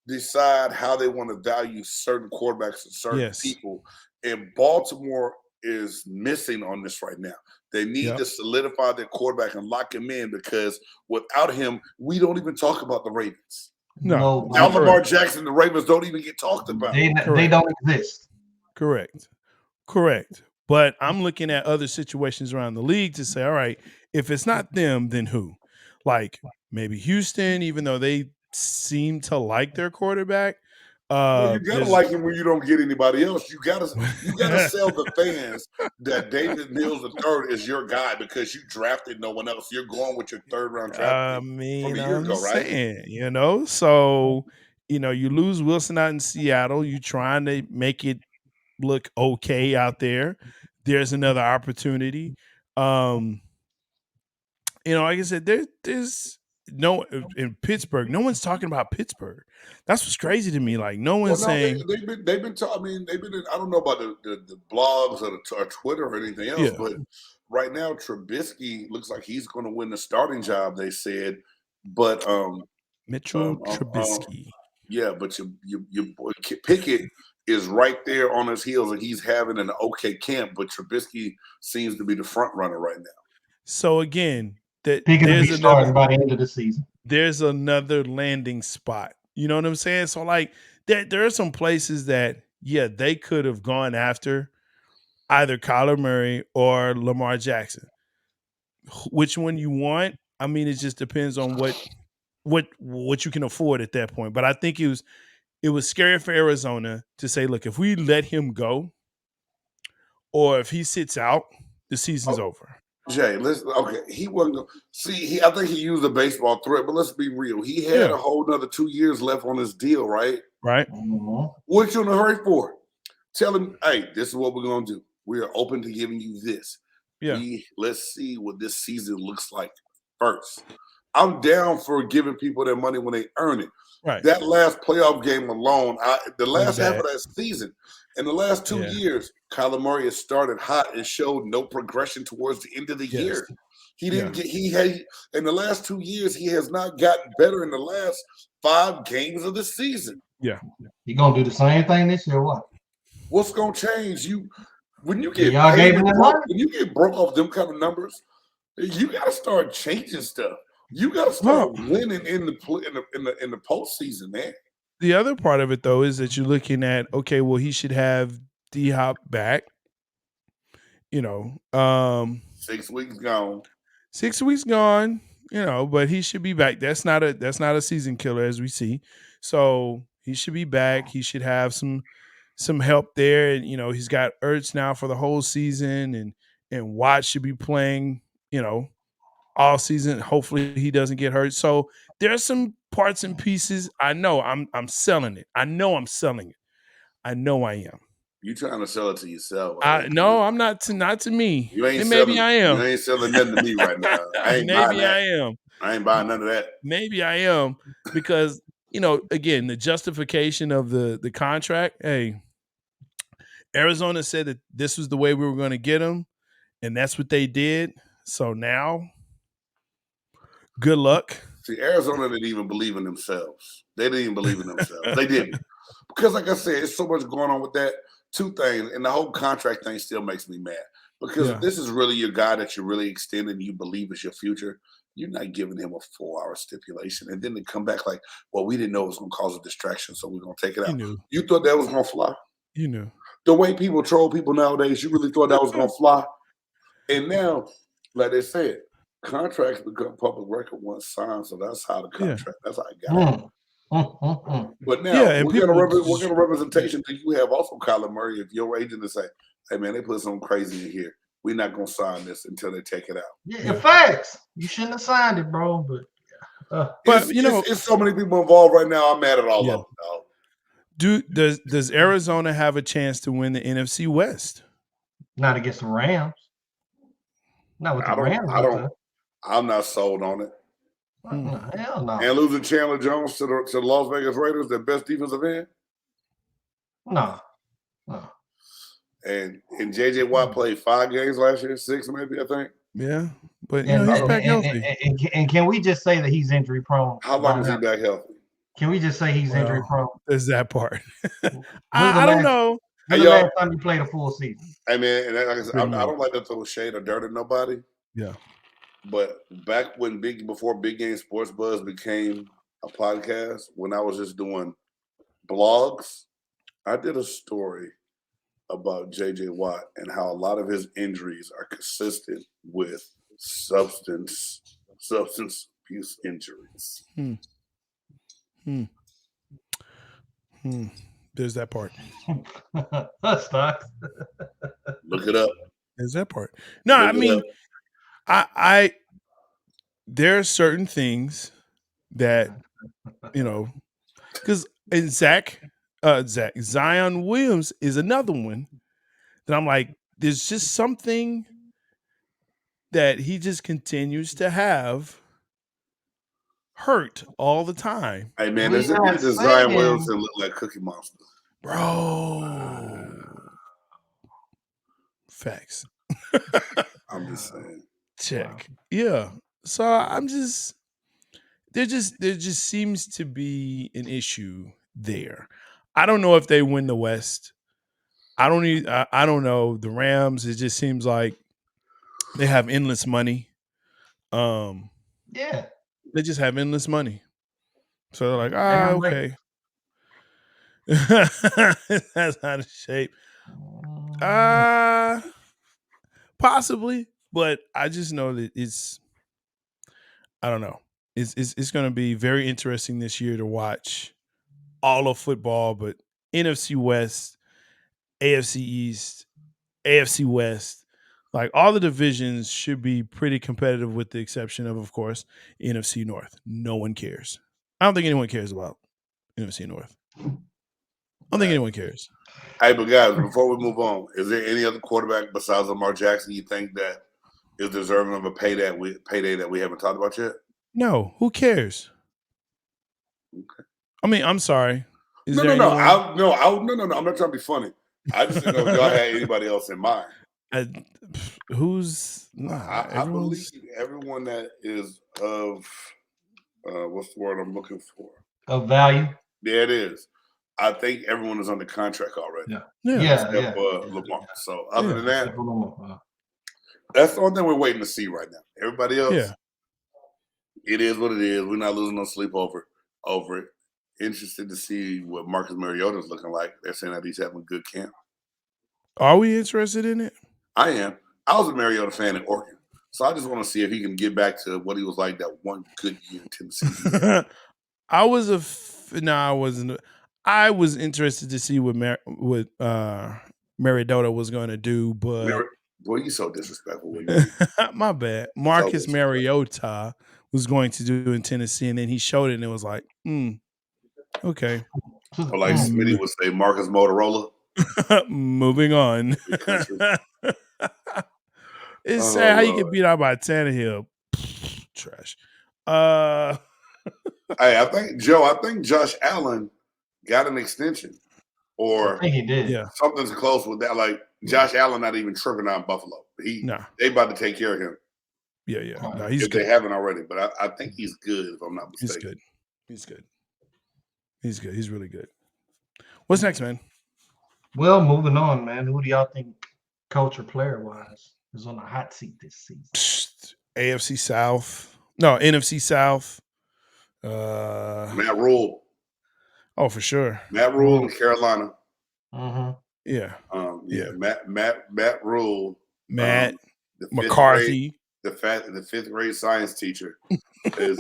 decide how they want to value certain quarterbacks and certain people, and Baltimore is missing on this right now. They need to solidify their quarterback and lock him in, because without him, we don't even talk about the Ravens. No. Now Lamar Jackson, the Ravens don't even get talked about. They don't exist. Correct. But I'm looking at other situations around the league to say, all right, if it's not them, then who? Like maybe Houston, even though they seem to like their quarterback. Well, you gotta like him when you don't get anybody else. You gotta sell the fans that David Mills III is your guy because you drafted no one else. You're going with your third round draft from a year ago, right? Saying, so you lose Wilson out in Seattle. You're trying to make it look okay out there. There's another opportunity. Like I said, there's no in Pittsburgh. No one's talking about Pittsburgh. That's what's crazy to me. Like no one's saying they've been talking. I mean, they've been. I don't know about the blogs or Twitter or anything else, but right now Trubisky looks like he's going to win the starting job. They said, but Mitchell Trubisky. But your boy Pickett is right there on his heels, and he's having an okay camp. But Trubisky seems to be the front runner right now. So again, there's starting by the end of the season. There's another landing spot. You know what I'm saying? So like there are some places that they could have gone after either Kyler Murray or Lamar Jackson. Which one you want? I mean, it just depends on what you can afford at that point. But I think it was scary for Arizona to say, look, if we let him go, or if he sits out, the season's over. Jay, he wasn't going see. I think he used a baseball threat, but let's be real. He had a whole another 2 years left on his deal, right? Right. Mm-hmm. What you in a hurry for? Tell him, hey, this is what we're gonna do. We are open to giving you this. Yeah. Let's see what this season looks like first. I'm down for giving people their money when they earn it. Right. That last playoff game alone, the last half of that season, in the last 2 years, Kyler Murray has started hot and showed no progression towards the end of the year. He didn't get. He had in the last 2 years. He has not gotten better in the last 5 games of the season. Yeah, you gonna do the same thing this year? What? What's gonna change? When you get broke off them kind of numbers, you got to start changing stuff. You got to start winning in the postseason, man. The other part of it, though, is that you're looking at, okay, well, he should have D-Hop back. you know, 6 weeks gone. 6 weeks gone, but he should be back. That's not a season killer as we see. So he should be back. He should have some help there. And he's got Ertz now for the whole season, and Watt should be playing, all season. Hopefully he doesn't get hurt. So there's some parts and pieces. I know I'm selling it. I know I'm selling it. I know I am. You trying to sell it to yourself? No, I'm not to me. You ain't And selling. maybe I am. You ain't selling nothing to me right now. I ain't buying Maybe that. I am. I ain't buying none of that. Maybe I am because again, the justification of the contract. Hey, Arizona said that this was the way we were going to get him, and that's what they did. So now, good luck. See, Arizona didn't even believe in themselves. They didn't even believe in themselves. They didn't. Because, like I said, it's so much going on with that. Two things, and the whole contract thing still makes me mad. Because if this is really your guy that you're really extending, you believe is your future, you're not giving him a 4-hour stipulation. And then they come back like, well, we didn't know it was going to cause a distraction, so we're going to take it out. You thought that was going to fly? You knew. The way people troll people nowadays, you really thought that was going to fly? And now, like they said, contracts become public record once signed, so that's how the contract, that's how it got it. But now, what kind of representation do you have also, Kyler Murray, if your agent is say, hey, man, they put something crazy in here. We're not going to sign this until they take it out. Yeah, facts. You shouldn't have signed it, bro. But it's so many people involved right now. I'm mad at all of them, dog. Does Arizona have a chance to win the NFC West? Not against the Rams. Not with the Rams. I'm not sold on it. No, hell no. And losing Chandler Jones to the Las Vegas Raiders, their best defensive end? No. And J.J. Watt played 5 games last year, 6 maybe, I think. Yeah, but he's back healthy. And can we just say that he's injury prone? How long is he back healthy? Can we just say he's injury prone? There's that part. I don't know. When's the last time you played a full season? Hey, man, and like I said, I don't like to throw shade or dirt at nobody. Yeah. But back when before Big Game Sports Buzz became a podcast, when I was just doing blogs, I did a story about J.J. Watt and how a lot of his injuries are consistent with substance abuse injuries. There's that part. Look it up. There's that part. No, I mean, I there are certain things that because Zion Williams is another one that I'm like, there's just something that he just continues to have hurt all the time. Hey man, does it make Zion Williams look like Cookie Monster? Bro. Facts. I'm just saying. Check. Wow. Yeah. So I'm just there just seems to be an issue there. I don't know if they win the West. I don't know. The Rams, it just seems like they have endless money. Yeah. They just have endless money. So they're like, okay. That's out of shape. Possibly, but I just know that I don't know. It's going to be very interesting this year to watch all of football, but NFC West, AFC East, AFC West, like all the divisions should be pretty competitive with the exception of course, NFC North. No one cares. I don't think anyone cares about NFC North. I don't think anyone cares. Hey, but guys, before we move on, is there any other quarterback besides Lamar Jackson you think that is deserving of a payday that we haven't talked about yet? No. Who cares? Okay. I mean, I'm sorry. No. I'm not trying to be funny. I just didn't know if y'all had anybody else in mind. I believe everyone that is of what's the word I'm looking for? Of value. There it is. I think everyone is under contract already. Yeah. Lamar. So other than that, that's the only thing we're waiting to see right now. Everybody else, it is what it is. We're not losing no sleep over it. Interested to see what Marcus Mariota is looking like. They're saying that he's having a good camp. Are we interested in it? I am. I was a Mariota fan in Oregon, so I just want to see if he can get back to what he was like that one good year in Tennessee. I was no, I wasn't. I was interested to see what Mariota was going to do, but Boy, you so disrespectful when you my bad. so Marcus disrespectful. Mariota was going to do in Tennessee, and then he showed it, and it was like, okay. Or like Smitty would say, Marcus Motorola. Moving on. It's sad how you get beat out by Tannehill. Trash. Hey, I think Josh Allen got an extension, or I think he did. Yeah. something's close with that. Like Josh Allen not even tripping on Buffalo. They about to take care of him. Yeah. No, he's if good. They haven't already, but I think he's good. If I'm not mistaken, He's good. He's really good. What's next, man? Well, moving on, man. Who do y'all think, coach or player wise, is on the hot seat this season? AFC South. No, NFC South. Matt Rule. Oh, for sure. Matt Rule in Carolina. Mm-hmm. Yeah. Matt Rule. Matt the McCarthy. The fifth grade science teacher is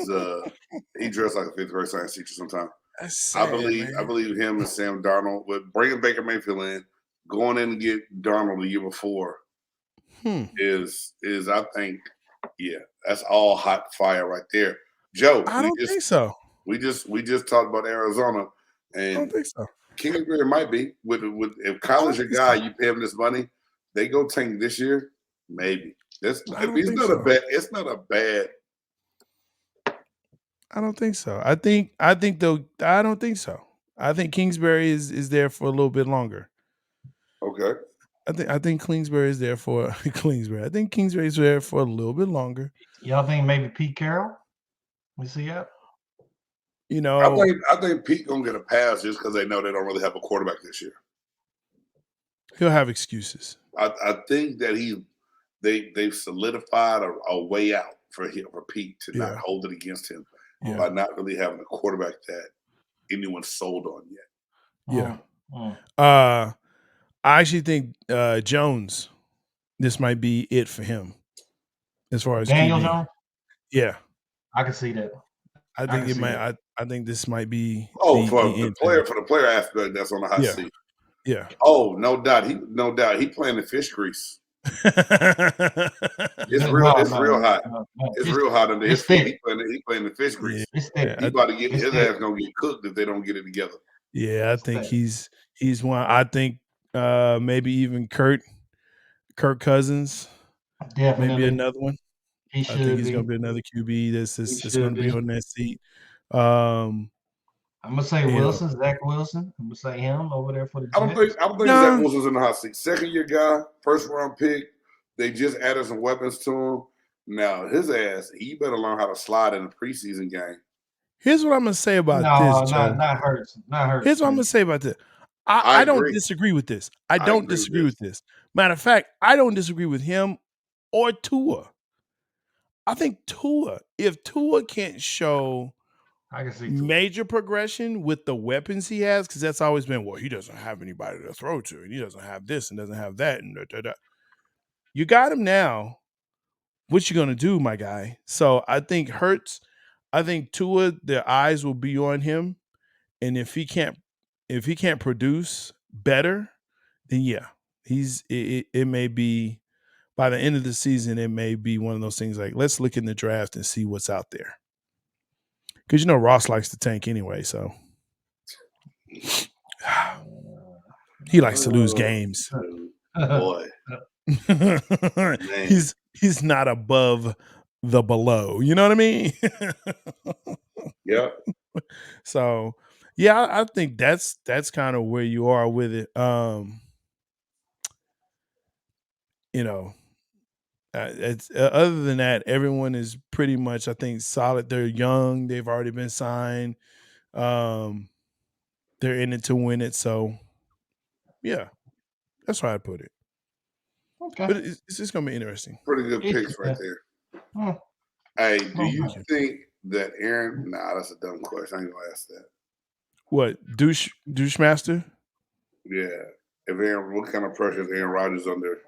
he dressed like a fifth grade science teacher sometimes. That's sad, I believe him and Sam Darnold with bringing Baker Mayfield in, going in and get Darnold the year before is I think that's all hot fire right there. Joe, I don't think so. We just talked about Arizona, and I don't think so. Kingsbury might be with if Kyler's your guy, you pay him this money, they go tank this year, maybe. It's not a bad. I don't think so. I think though I don't think so. I think Kingsbury is there for a little bit longer. Okay. I think Kingsbury is there for Kingsbury. I think Kingsbury is there for a little bit longer. Y'all think maybe Pete Carroll? We see that? You know, I think Pete gonna get a pass just because they know they don't really have a quarterback this year. He'll have excuses. I think that they've solidified a way out for Pete to not hold it against him by not really having a quarterback that anyone's sold on yet. Yeah. I actually think Jones, this might be it for him as far as Daniel QB. Jones? Yeah. I can see that. I think it might. I think this might be. For the player aspect, that's on the hot seat. Yeah. Oh, no doubt. He playing in fish grease. It's real hot. It's real hot under his feet. He playing the fish grease. He about to get his ass gonna get cooked if they don't get it together. Yeah, I think he's one. I think maybe even Kirk Cousins. Definitely. Maybe another one. I think he's going to be another QB that's going to be on that seat. I'm gonna say Wilson, Zach Wilson. I'm gonna say him over there for the Jets. I don't think Zach Wilson's in the hot seat. Second year guy, first round pick. They just added some weapons to him. Now his ass, he better learn how to slide in a preseason game. Here's what I'm gonna say about this, Joe. Not Hurts. Here's what I'm gonna say about this. I don't disagree with this. I don't disagree with this. Matter of fact, I don't disagree with him or Tua. I think if Tua can't show I can see major progression with the weapons he has, because that's always been, well, he doesn't have anybody to throw to, and he doesn't have this and doesn't have that, and you got him now. What you gonna do, my guy? So I think Tua, their eyes will be on him, and if he can't produce better, then it may be by the end of the season, it may be one of those things like, let's look in the draft and see what's out there. Because Ross likes to tank anyway, so he likes to lose games. Boy, he's not above the below. You know what I mean? Yeah. So yeah, I think that's kind of where you are with it. It's other than that, everyone is pretty much, I think, solid. They're young. They've already been signed. They're in it to win it. So, yeah, that's how I put it. Okay, but it's just gonna be interesting. Pretty good picks right there. Hey, do you think that Aaron? Nah, that's a dumb question. I ain't gonna ask that. What douche master? Yeah. What kind of pressure is Aaron Rodgers under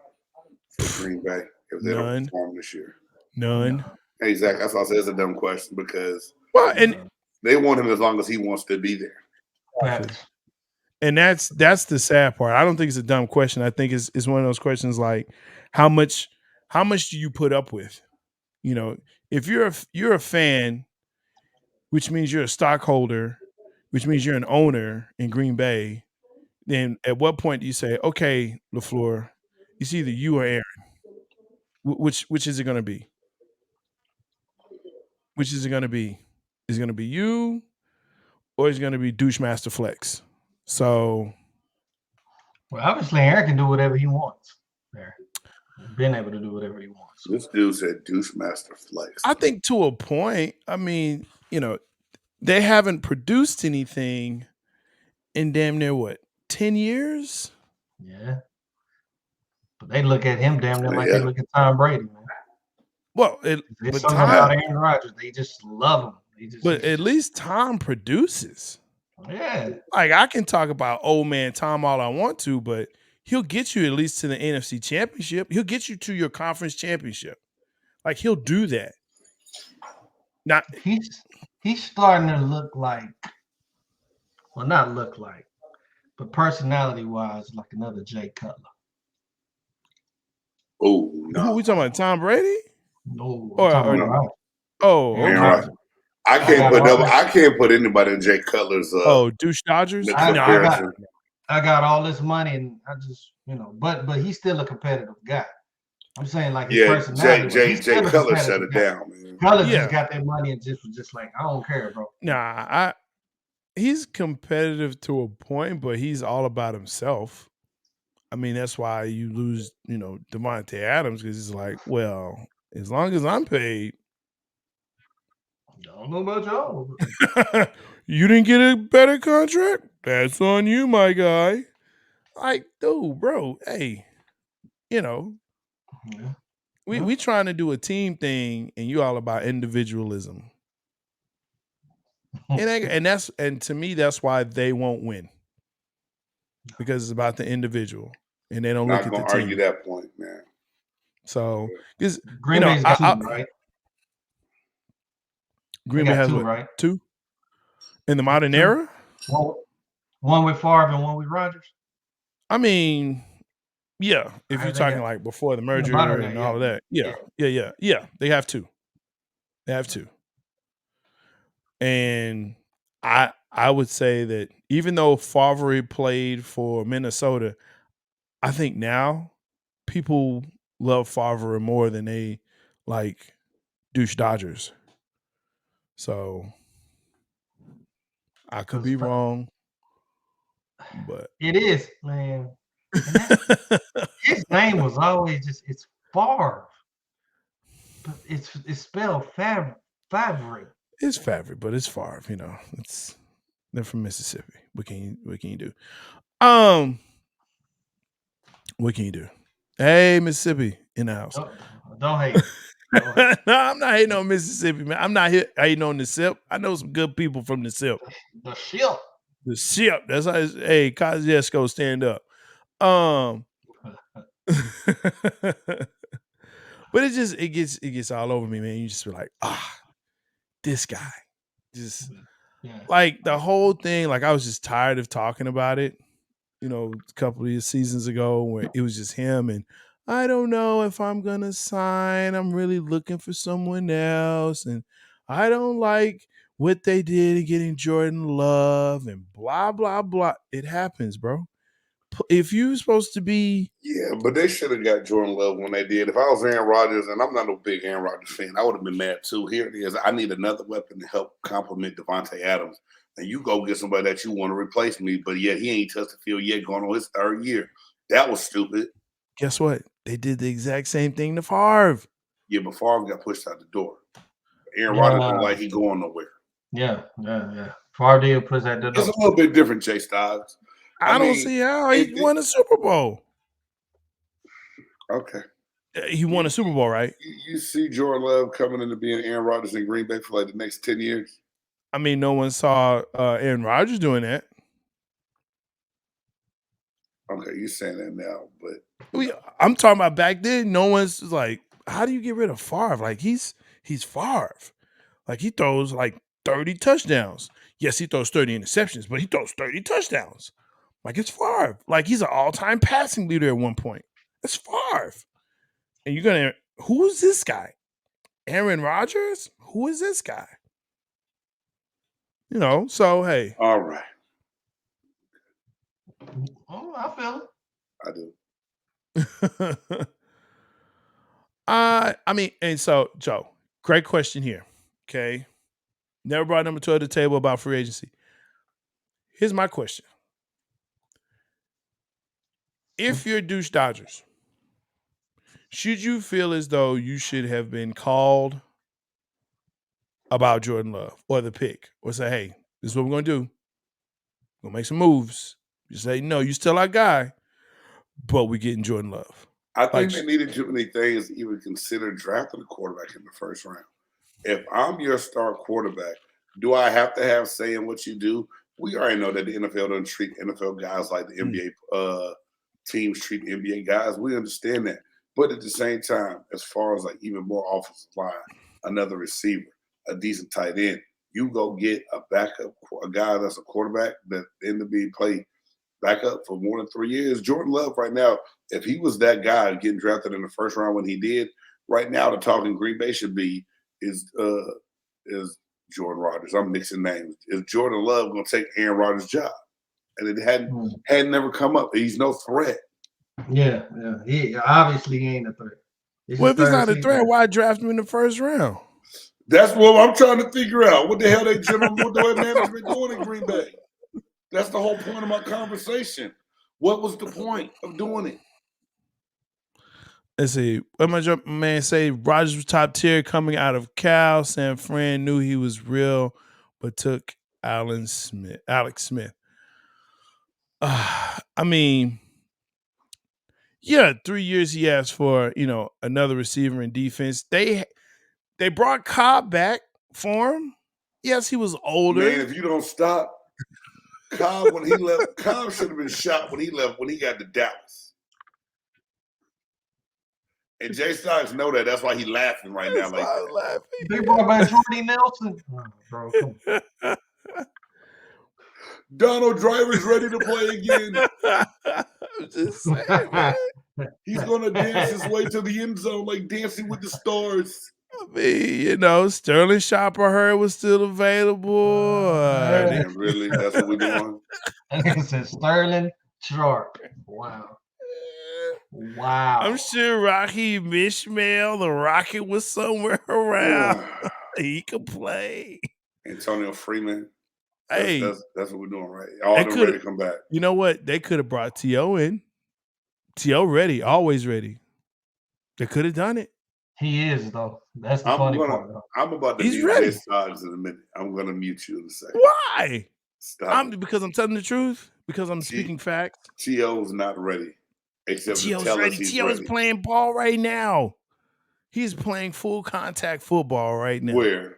for Green Bay if they don't None. perform this year? None. Exactly. That's why I said it's a dumb question because Well, and they want him as long as he wants to be there. Facts. and that's the sad part. I don't think it's a dumb question. I think it's one of those questions like how much do you put up with? You know, if you're a fan, which means you're a stockholder, which means you're an owner in Green Bay, then at what point do you say, okay, LaFleur, it's either you or Aaron? Which is it going to be? Which is it going to be? Is it going to be you or is it going to be douche master flex? So, Well, obviously, Aaron can do whatever he wants. There, been able to do whatever he wants. This dude said douche master flex. I think to a point, I mean, you know, they haven't produced anything in damn near what, 10 years? Yeah, but they look at him damn near like Yeah. they look at Tom Brady, man. Well, There's but something Tom, about Aaron Rodgers. They just love him. but at least Tom produces. Yeah. Like I can talk about old man Tom all I want to, but he'll get you at least to the NFC Championship. He'll get you to your conference championship. Like he'll do that. Not he's starting to look like, well, not look like, but personality wise, like another Jay Cutler. Oh who no. we talking about? Tom Brady? No, Or- I'm talking or- about Oh, Aaron okay. Rodgers. I can't put anybody in Jay Cutler's Douche Dodgers? the I comparison. got all this money and I just, but he's still a competitive guy. I'm saying like his Yeah, personality. Jay Cutler shut it down, man. Cutler Yeah. just got that money and just was just like, I don't care, bro. Nah, he's competitive to a point, but he's all about himself. I mean, that's why you lose, Devontae Adams, because he's like, well, as long as I'm paid, I don't know about y'all. you didn't get a better contract? That's on you, my guy. Like, dude, bro, hey, Yeah. we trying to do a team thing, and you all about individualism. And to me, that's why they won't win, because it's about the individual, and they don't Not look at gonna the team. argue that point, man. So, because Green Bay's got two, right? Green They Bay got has two, what, right? two in the modern Two. era. One with Favre and one with Rodgers. I mean, yeah, if How you're they talking got- like before the merger modern and era, all of that, yeah, they have two. They have two. And I would say that even though Favre played for Minnesota, I think now people love Favre more than they like douche Dodgers. So I could be wrong, but It is, man. And his name was always it's Favre, but it's spelled Favre. it's Favre, but it's Favre. They're from Mississippi. What can you do? What can you do? Hey, Mississippi in the house. Don't hate. No, I'm not hating on Mississippi, man. I'm not hating on the SIP. I know some good people from the SIP. The ship. The SIP. That's how it's, hey, Kosciuszko, stand up. But it gets all over me, man. You just be like, this guy. Just like the whole thing, like I was just tired of talking about it, a couple of seasons ago where it was just him and I don't know if I'm gonna sign. I'm really looking for someone else. And I don't like what they did in getting Jordan Love and blah, blah, blah. It happens, bro. If you're supposed to be, Yeah, but they should have got Jordan Love when they did. If I was Aaron Rodgers, and I'm not a big Aaron Rodgers fan, I would have been mad too. Here it is. I need another weapon to help complement Devontae Adams. And you go get somebody that you want to replace me, but yet he ain't touched the field yet, going on his third year. That was stupid. Guess what? They did the exact same thing to Favre. Yeah, but Favre got pushed out the door. Aaron Rodgers don't like he going nowhere. Yeah. Favre did push that door. It's a little bit different, Jay Styles. I don't see how he won a Super Bowl. Okay. He won a Super Bowl, right? You see Jordan Love coming into being Aaron Rodgers in Green Bay for like the next 10 years? I mean, no one saw Aaron Rodgers doing that. Okay, you're saying that now, but I'm talking about back then. No one's like, how do you get rid of Favre? Like he's Favre. Like he throws like 30 touchdowns. Yes, he throws 30 interceptions, but he throws 30 touchdowns. Like it's Favre. Like he's an all-time passing leader at one point. It's Favre. And you're gonna, who is this guy? Aaron Rodgers? Who is this guy? You know, so hey. all right, Oh, I feel it. I do. I mean, and so Joe, great question here. Okay. Never brought number 2 to the table about free agency. Here's my question. If you're Douche Dodgers, should you feel as though you should have been called about Jordan Love or the pick? Or say, hey, this is what we're going to do. We're going to make some moves. You say, no, you still our guy, but we're getting Jordan Love. I think they needed too many things to even consider drafting a quarterback in the first round. If I'm your star quarterback, do I have to have say in what you do? We already know that the NFL doesn't treat NFL guys like the NBA teams treat NBA guys. We understand that. But at the same time, as far as like even more offensive line, another receiver, a decent tight end, you go get a backup, a guy that's a quarterback that ended up being played backup for more than 3 years. Jordan Love right now, if he was that guy getting drafted in the first round when he did, right now the talking Green Bay should be is Jordan Rodgers. I'm mixing names. Is Jordan Love going to take Aaron Rodgers' job? And it hadn't never come up. He's no threat. Yeah. He obviously ain't a threat. Well, if it's not a threat, why draft him in the first round? That's what I'm trying to figure out. What the hell they general management doing in Green Bay? That's the whole point of my conversation. What was the point of doing it? Let's see. What my man say? Rodgers was top tier coming out of Cal. San Fran knew he was real, but took Alex Smith. I mean, yeah, 3 years he asked for, another receiver in defense. They brought Cobb back for him. Yes, he was older. Man, if you don't stop, Cobb when he left, Cobb should have been shot when he left, when he got to Dallas. And Jay Stocks know that. That's why he's laughing right now. Like laughing. They brought back Jordy Nelson. Oh, bro, come on. Donald Driver's ready to play again. I'm just saying, man. He's going to dance his way to the end zone like Dancing with the Stars. I mean, Sterling Shopper heard was still available. Man, really? That's what we're doing? It says Sterling Sharp. Wow. I'm sure Raheem Ishmael, the Rocket, was somewhere around. He could play. Antonio Freeman. Hey, that's what we're doing, right? All them ready to come back. You know what? They could have brought T.O. in. T.O. ready, always ready. They could have done it. He is, though. That's the funny part. Though. I'm about to mute Jay Stocks in a minute. I'm going to mute you in a second. Why? Stop. Because I'm telling the truth? Because I'm speaking facts? T.O.'s not ready. Except T.O.'s ready. T.O.'s playing ball right now. He's playing full contact football right now. Where?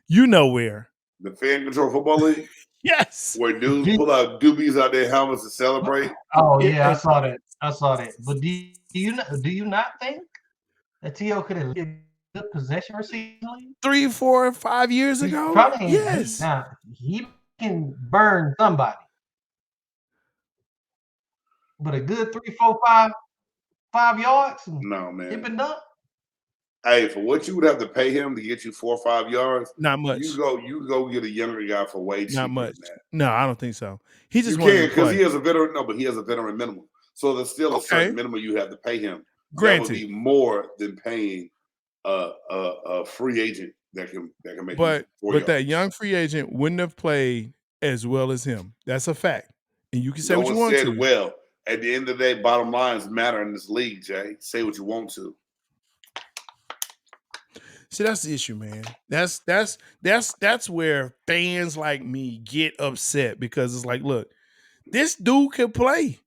You know where. The Fan Control Football League? Yes. Where dudes pull out doobies out their helmets to celebrate? Oh, yeah, I saw that. But do you not think that T.O. could have given good possession recently? 3, 4, 5 years ago? Probably yes. Now, he can burn somebody. But a good 3, 4, 5 yards? No, man. It been done. Hey, for what you would have to pay him to get you 4 or 5 yards, not much. You go get a younger guy for way cheaper. Not much. Than that. No, I don't think so. He just because he has a veteran. No, but he has a veteran minimum. So there's still a certain minimum you have to pay him. Granted, that would be more than paying a free agent that can make. But that young free agent wouldn't have played as well as him. That's a fact. And you can say what you want to. Well, at the end of the day, bottom lines matter in this league, Jay. Say what you want to. See, that's the issue, man. That's where fans like me get upset because it's like, look, this dude can play.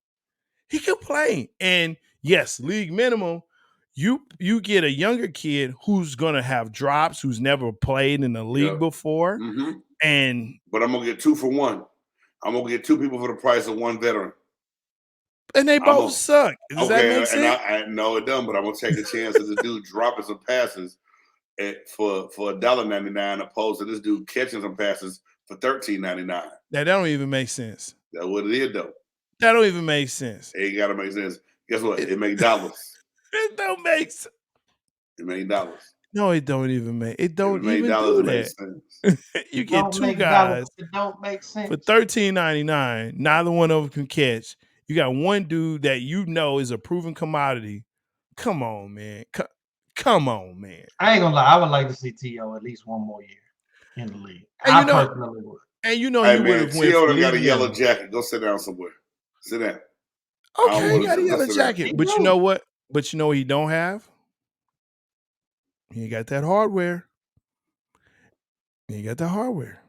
He can play. And yes, league minimum, you get a younger kid who's gonna have drops, who's never played in the league before. Mm-hmm. But I'm gonna get 2 for 1. I'm gonna get 2 people for the price of 1 veteran. And they I'm both a- suck. Does that make and sense? I know it done, but I'm gonna take a chance of the dude dropping some passes for $1.99 opposed to this dude catching some passes for $13.99. That don't even make sense. That's what it is, though. That don't even make sense. It ain't gotta make sense. Guess what? It, It make dollars. it don't make sense. It made dollars. No, it don't even make. It If it don't made even dollars, do it made that. sense. You It get don't two make dollars. guys It don't make for sense. $13.99. Neither one of them can catch. You got one dude that you know is a proven commodity. Come on, man. Come on, man. I ain't gonna lie. I would like to see T.O. at least one more year in the league. And I you know- personally would. And you know Hey he would man, have went T.O. for done got a league yellow winner. jacket. Go sit down somewhere. Sit down. I don't Okay, he wanna got a go yellow sit down. jacket. He But you do. know what? But you know what he don't have? He ain't got that hardware. He ain't got that hardware.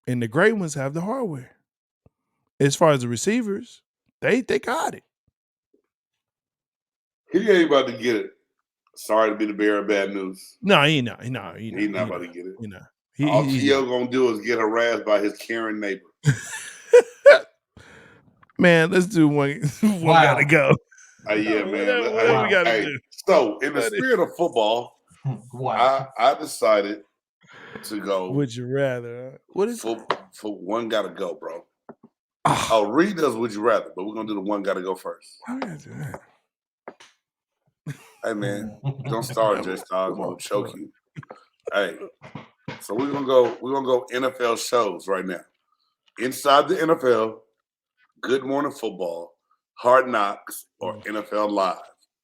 And the great ones have the hardware. As far as the receivers, they got it. He ain't about to get it. Sorry to be the bearer of bad news. No, he not. He's not about to get it. You know. All He's T.O. not. gonna do is get harassed by his Karen neighbor. Man, let's do one. One Wow. gotta go. Yeah, man. Whatever we gotta Hey, do. so in the Buddy. spirit of football, Wow. I decided to go Would you rather? What is for one gotta go, bro. Oh, Oh, Reed does would you rather, but we're gonna do the one gotta go first. how we gotta do that? Hey man, don't start, Jay Styles. Come Gonna on, choke come on. you. Hey, so we're gonna go NFL shows right now. Inside the NFL, Good Morning Football, Hard Knocks, or NFL Live.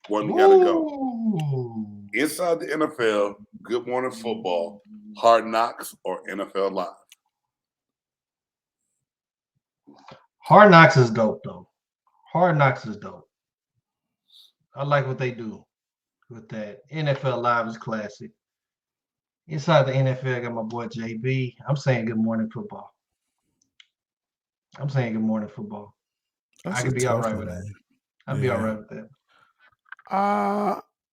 One gotta go. Ooh. Inside the NFL, Good Morning Football, Hard Knocks, or NFL Live. Hard Knocks is dope though. Hard Knocks is dope. I like what they do with that. NFL Live is classic. Inside the NFL, I got my boy JB. I'm saying Good Morning Football. I'm saying Good Morning Football. That's I could a be all tough right one, with that. man. I'd be all Yeah. right with that.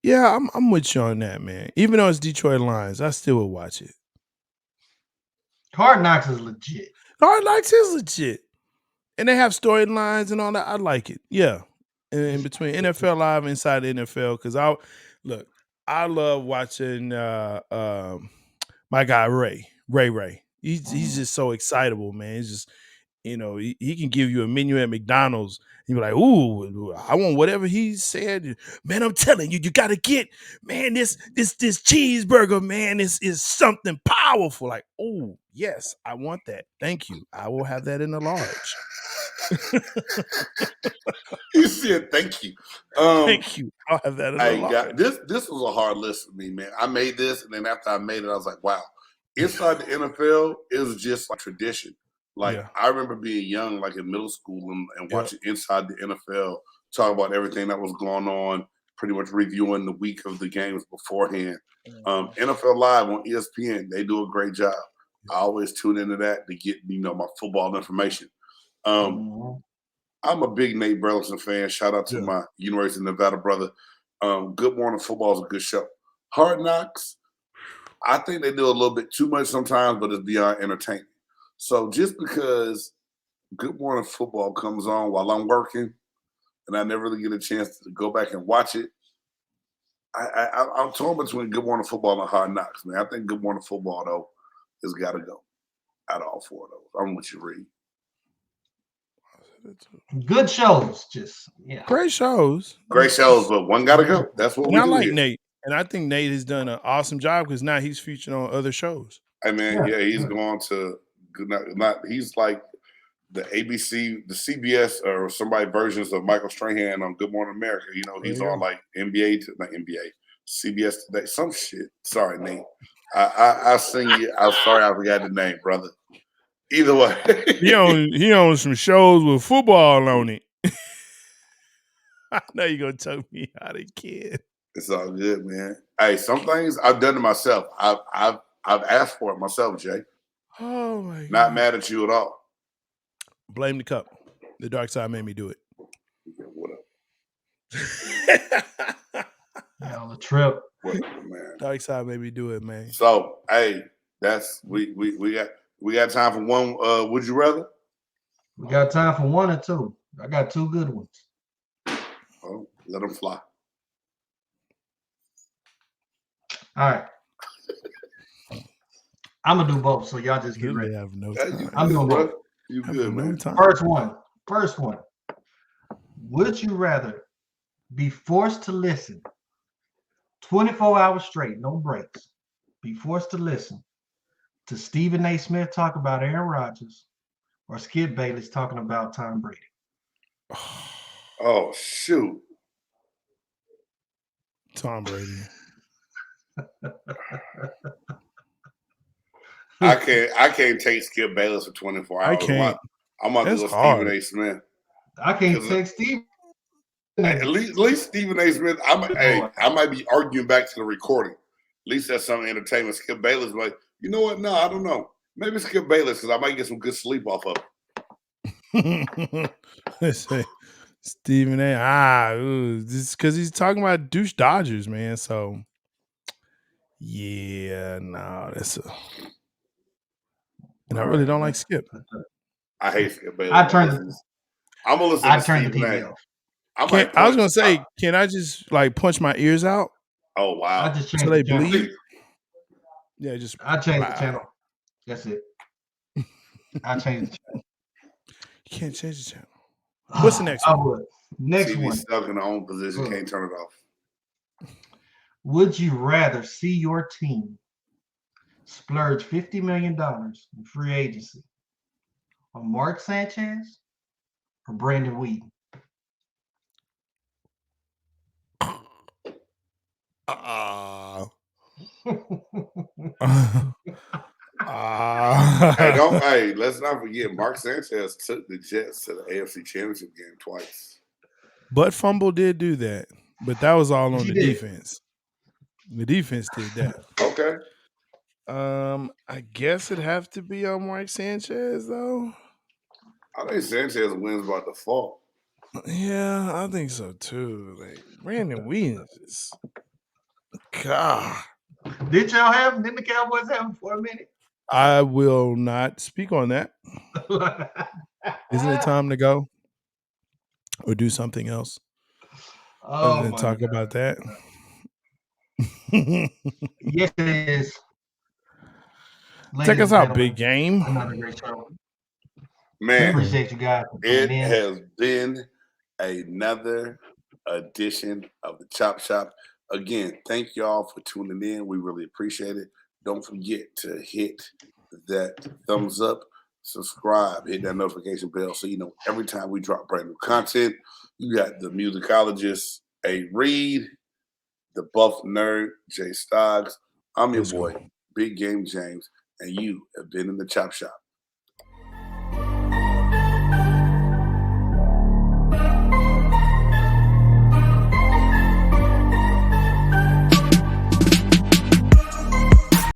Yeah, I'm with you on that, man. Even though it's Detroit Lions, I still would watch it. Hard Knocks is legit. Hard Knocks is legit. And they have storylines and all that. I like it. Yeah. In between NFL Live and inside the NFL. Because I love watching my guy Ray. He's just so excitable, man. He's just, he can give you a menu at McDonald's. And you're like, ooh, I want whatever he said. Man, I'm telling you, you gotta get, man, this cheeseburger, man, is something powerful. Like, oh, yes, I want that. Thank you. I will have that in a large. You said thank you. Thank you. I'll have that in a Hey, large. this was a hard list for me, man. I made this, and then after I made it, I was like, wow. Inside the NFL, it was just like tradition. Like Yeah. I remember being young, like in middle school, and Yep. watching Inside the NFL, talk about everything that was going on, pretty much reviewing the week of the games beforehand. NFL Live on ESPN, they do a great job. I always tune into that to get my football information. Mhm. I'm a big Nate Burleson fan. Shout out to Yeah. my University of Nevada brother. Good Morning Football is a good show. Hard Knocks, I think they do a little bit too much sometimes, but it's beyond entertaining. So just because Good Morning Football comes on while I'm working and I never really get a chance to go back and watch it, I'm torn between Good Morning Football and Hard Knocks, man. I think Good Morning Football, though, has got to go out of all four of those. I'm with you, Reed. Good shows, just Great shows. Great shows, but one got to go. That's what And we I do like here. Nate. And I think Nate has done an awesome job because now he's featured on other shows. Hey man, Yeah, he's yeah. going to he's like the ABC, the CBS or somebody versions of Michael Strahan on Good Morning America. He's There you on go. like not NBA, CBS Today, some shit. Sorry, Nate. I'll sing you. I'm sorry I forgot the name, brother. Either way. He owns some shows with football on it. I know you're gonna tell me how to kid. It's all good, man. Hey, some things I've done to myself. I've asked for it myself, Jay. Oh my god. Not mad at you at all. Blame the cup. The dark side made me do it. What up? On the trip. What up, man? Dark side made me do it, man. So, hey, that's we got time for one. Would you rather? We got time for one or two. I got two good ones. Oh, let them fly. All right. I'm gonna do both, so y'all just get Literally ready. have no Hey, time. you I'm good, doing bro. both. You Have good, no man. time. First one. Would you rather be forced to listen 24 hours straight, no breaks, be forced to listen to Stephen A. Smith talk about Aaron Rodgers or Skip Bayless talking about Tom Brady? Oh shoot. Tom Brady. I can't take Skip Bayless for 24 hours. I can't. I'm about to That's go hard. Stephen A. Smith. I can't 'Cause take Steve. At least Stephen A. Smith. I might be arguing back to the recording. At least that's some entertainment. Skip Bayless, like, you know what? No, I don't know. Maybe Skip Bayless, because I might get some good sleep off of it. Let's say Stephen A. This because he's talking about douche Dodgers, man. So yeah, no, that's a. And I really don't like Skip. I hate Skip Bayless. I I'm turned gonna listen to the Stephen TV A. off. I was gonna say, can I just like punch my ears out Oh wow! I just so changed they the channel. bleed? Yeah, just I changed wow. the channel. That's it. I changed the channel. You can't change the channel. What's the next I one? would. Next TV one. stuck in their own position, can't turn it off. Would you rather see your team splurge $50 million in free agency on Mark Sanchez or Brandon Whedon? Hey, let's not forget Mark Sanchez took the Jets to the AFC Championship game twice. But Fumble did do that, but that was all on He the did. defense. The defense did that. Okay. I guess it'd have to be on Mark Sanchez though. I think Sanchez wins by default. Yeah, I think so too. Like Brandon Williams is God. Did y'all have him? Didn't the Cowboys have him for a minute? I will not speak on that. Isn't it time to go? Or do something else? Other than talk about that. Yes, it is. Check us out, Big Game. Another great show. Man, appreciate you guys. It has been another edition of the Chop Shop. Again, thank y'all for tuning in. We really appreciate it. Don't forget to hit that thumbs up, subscribe, hit that notification bell so you know every time we drop brand new content. You got the musicologist, A. Reed, the buff nerd, Jay Stoggs. I'm your boy, Big Game James, and you have been in the Chop Shop.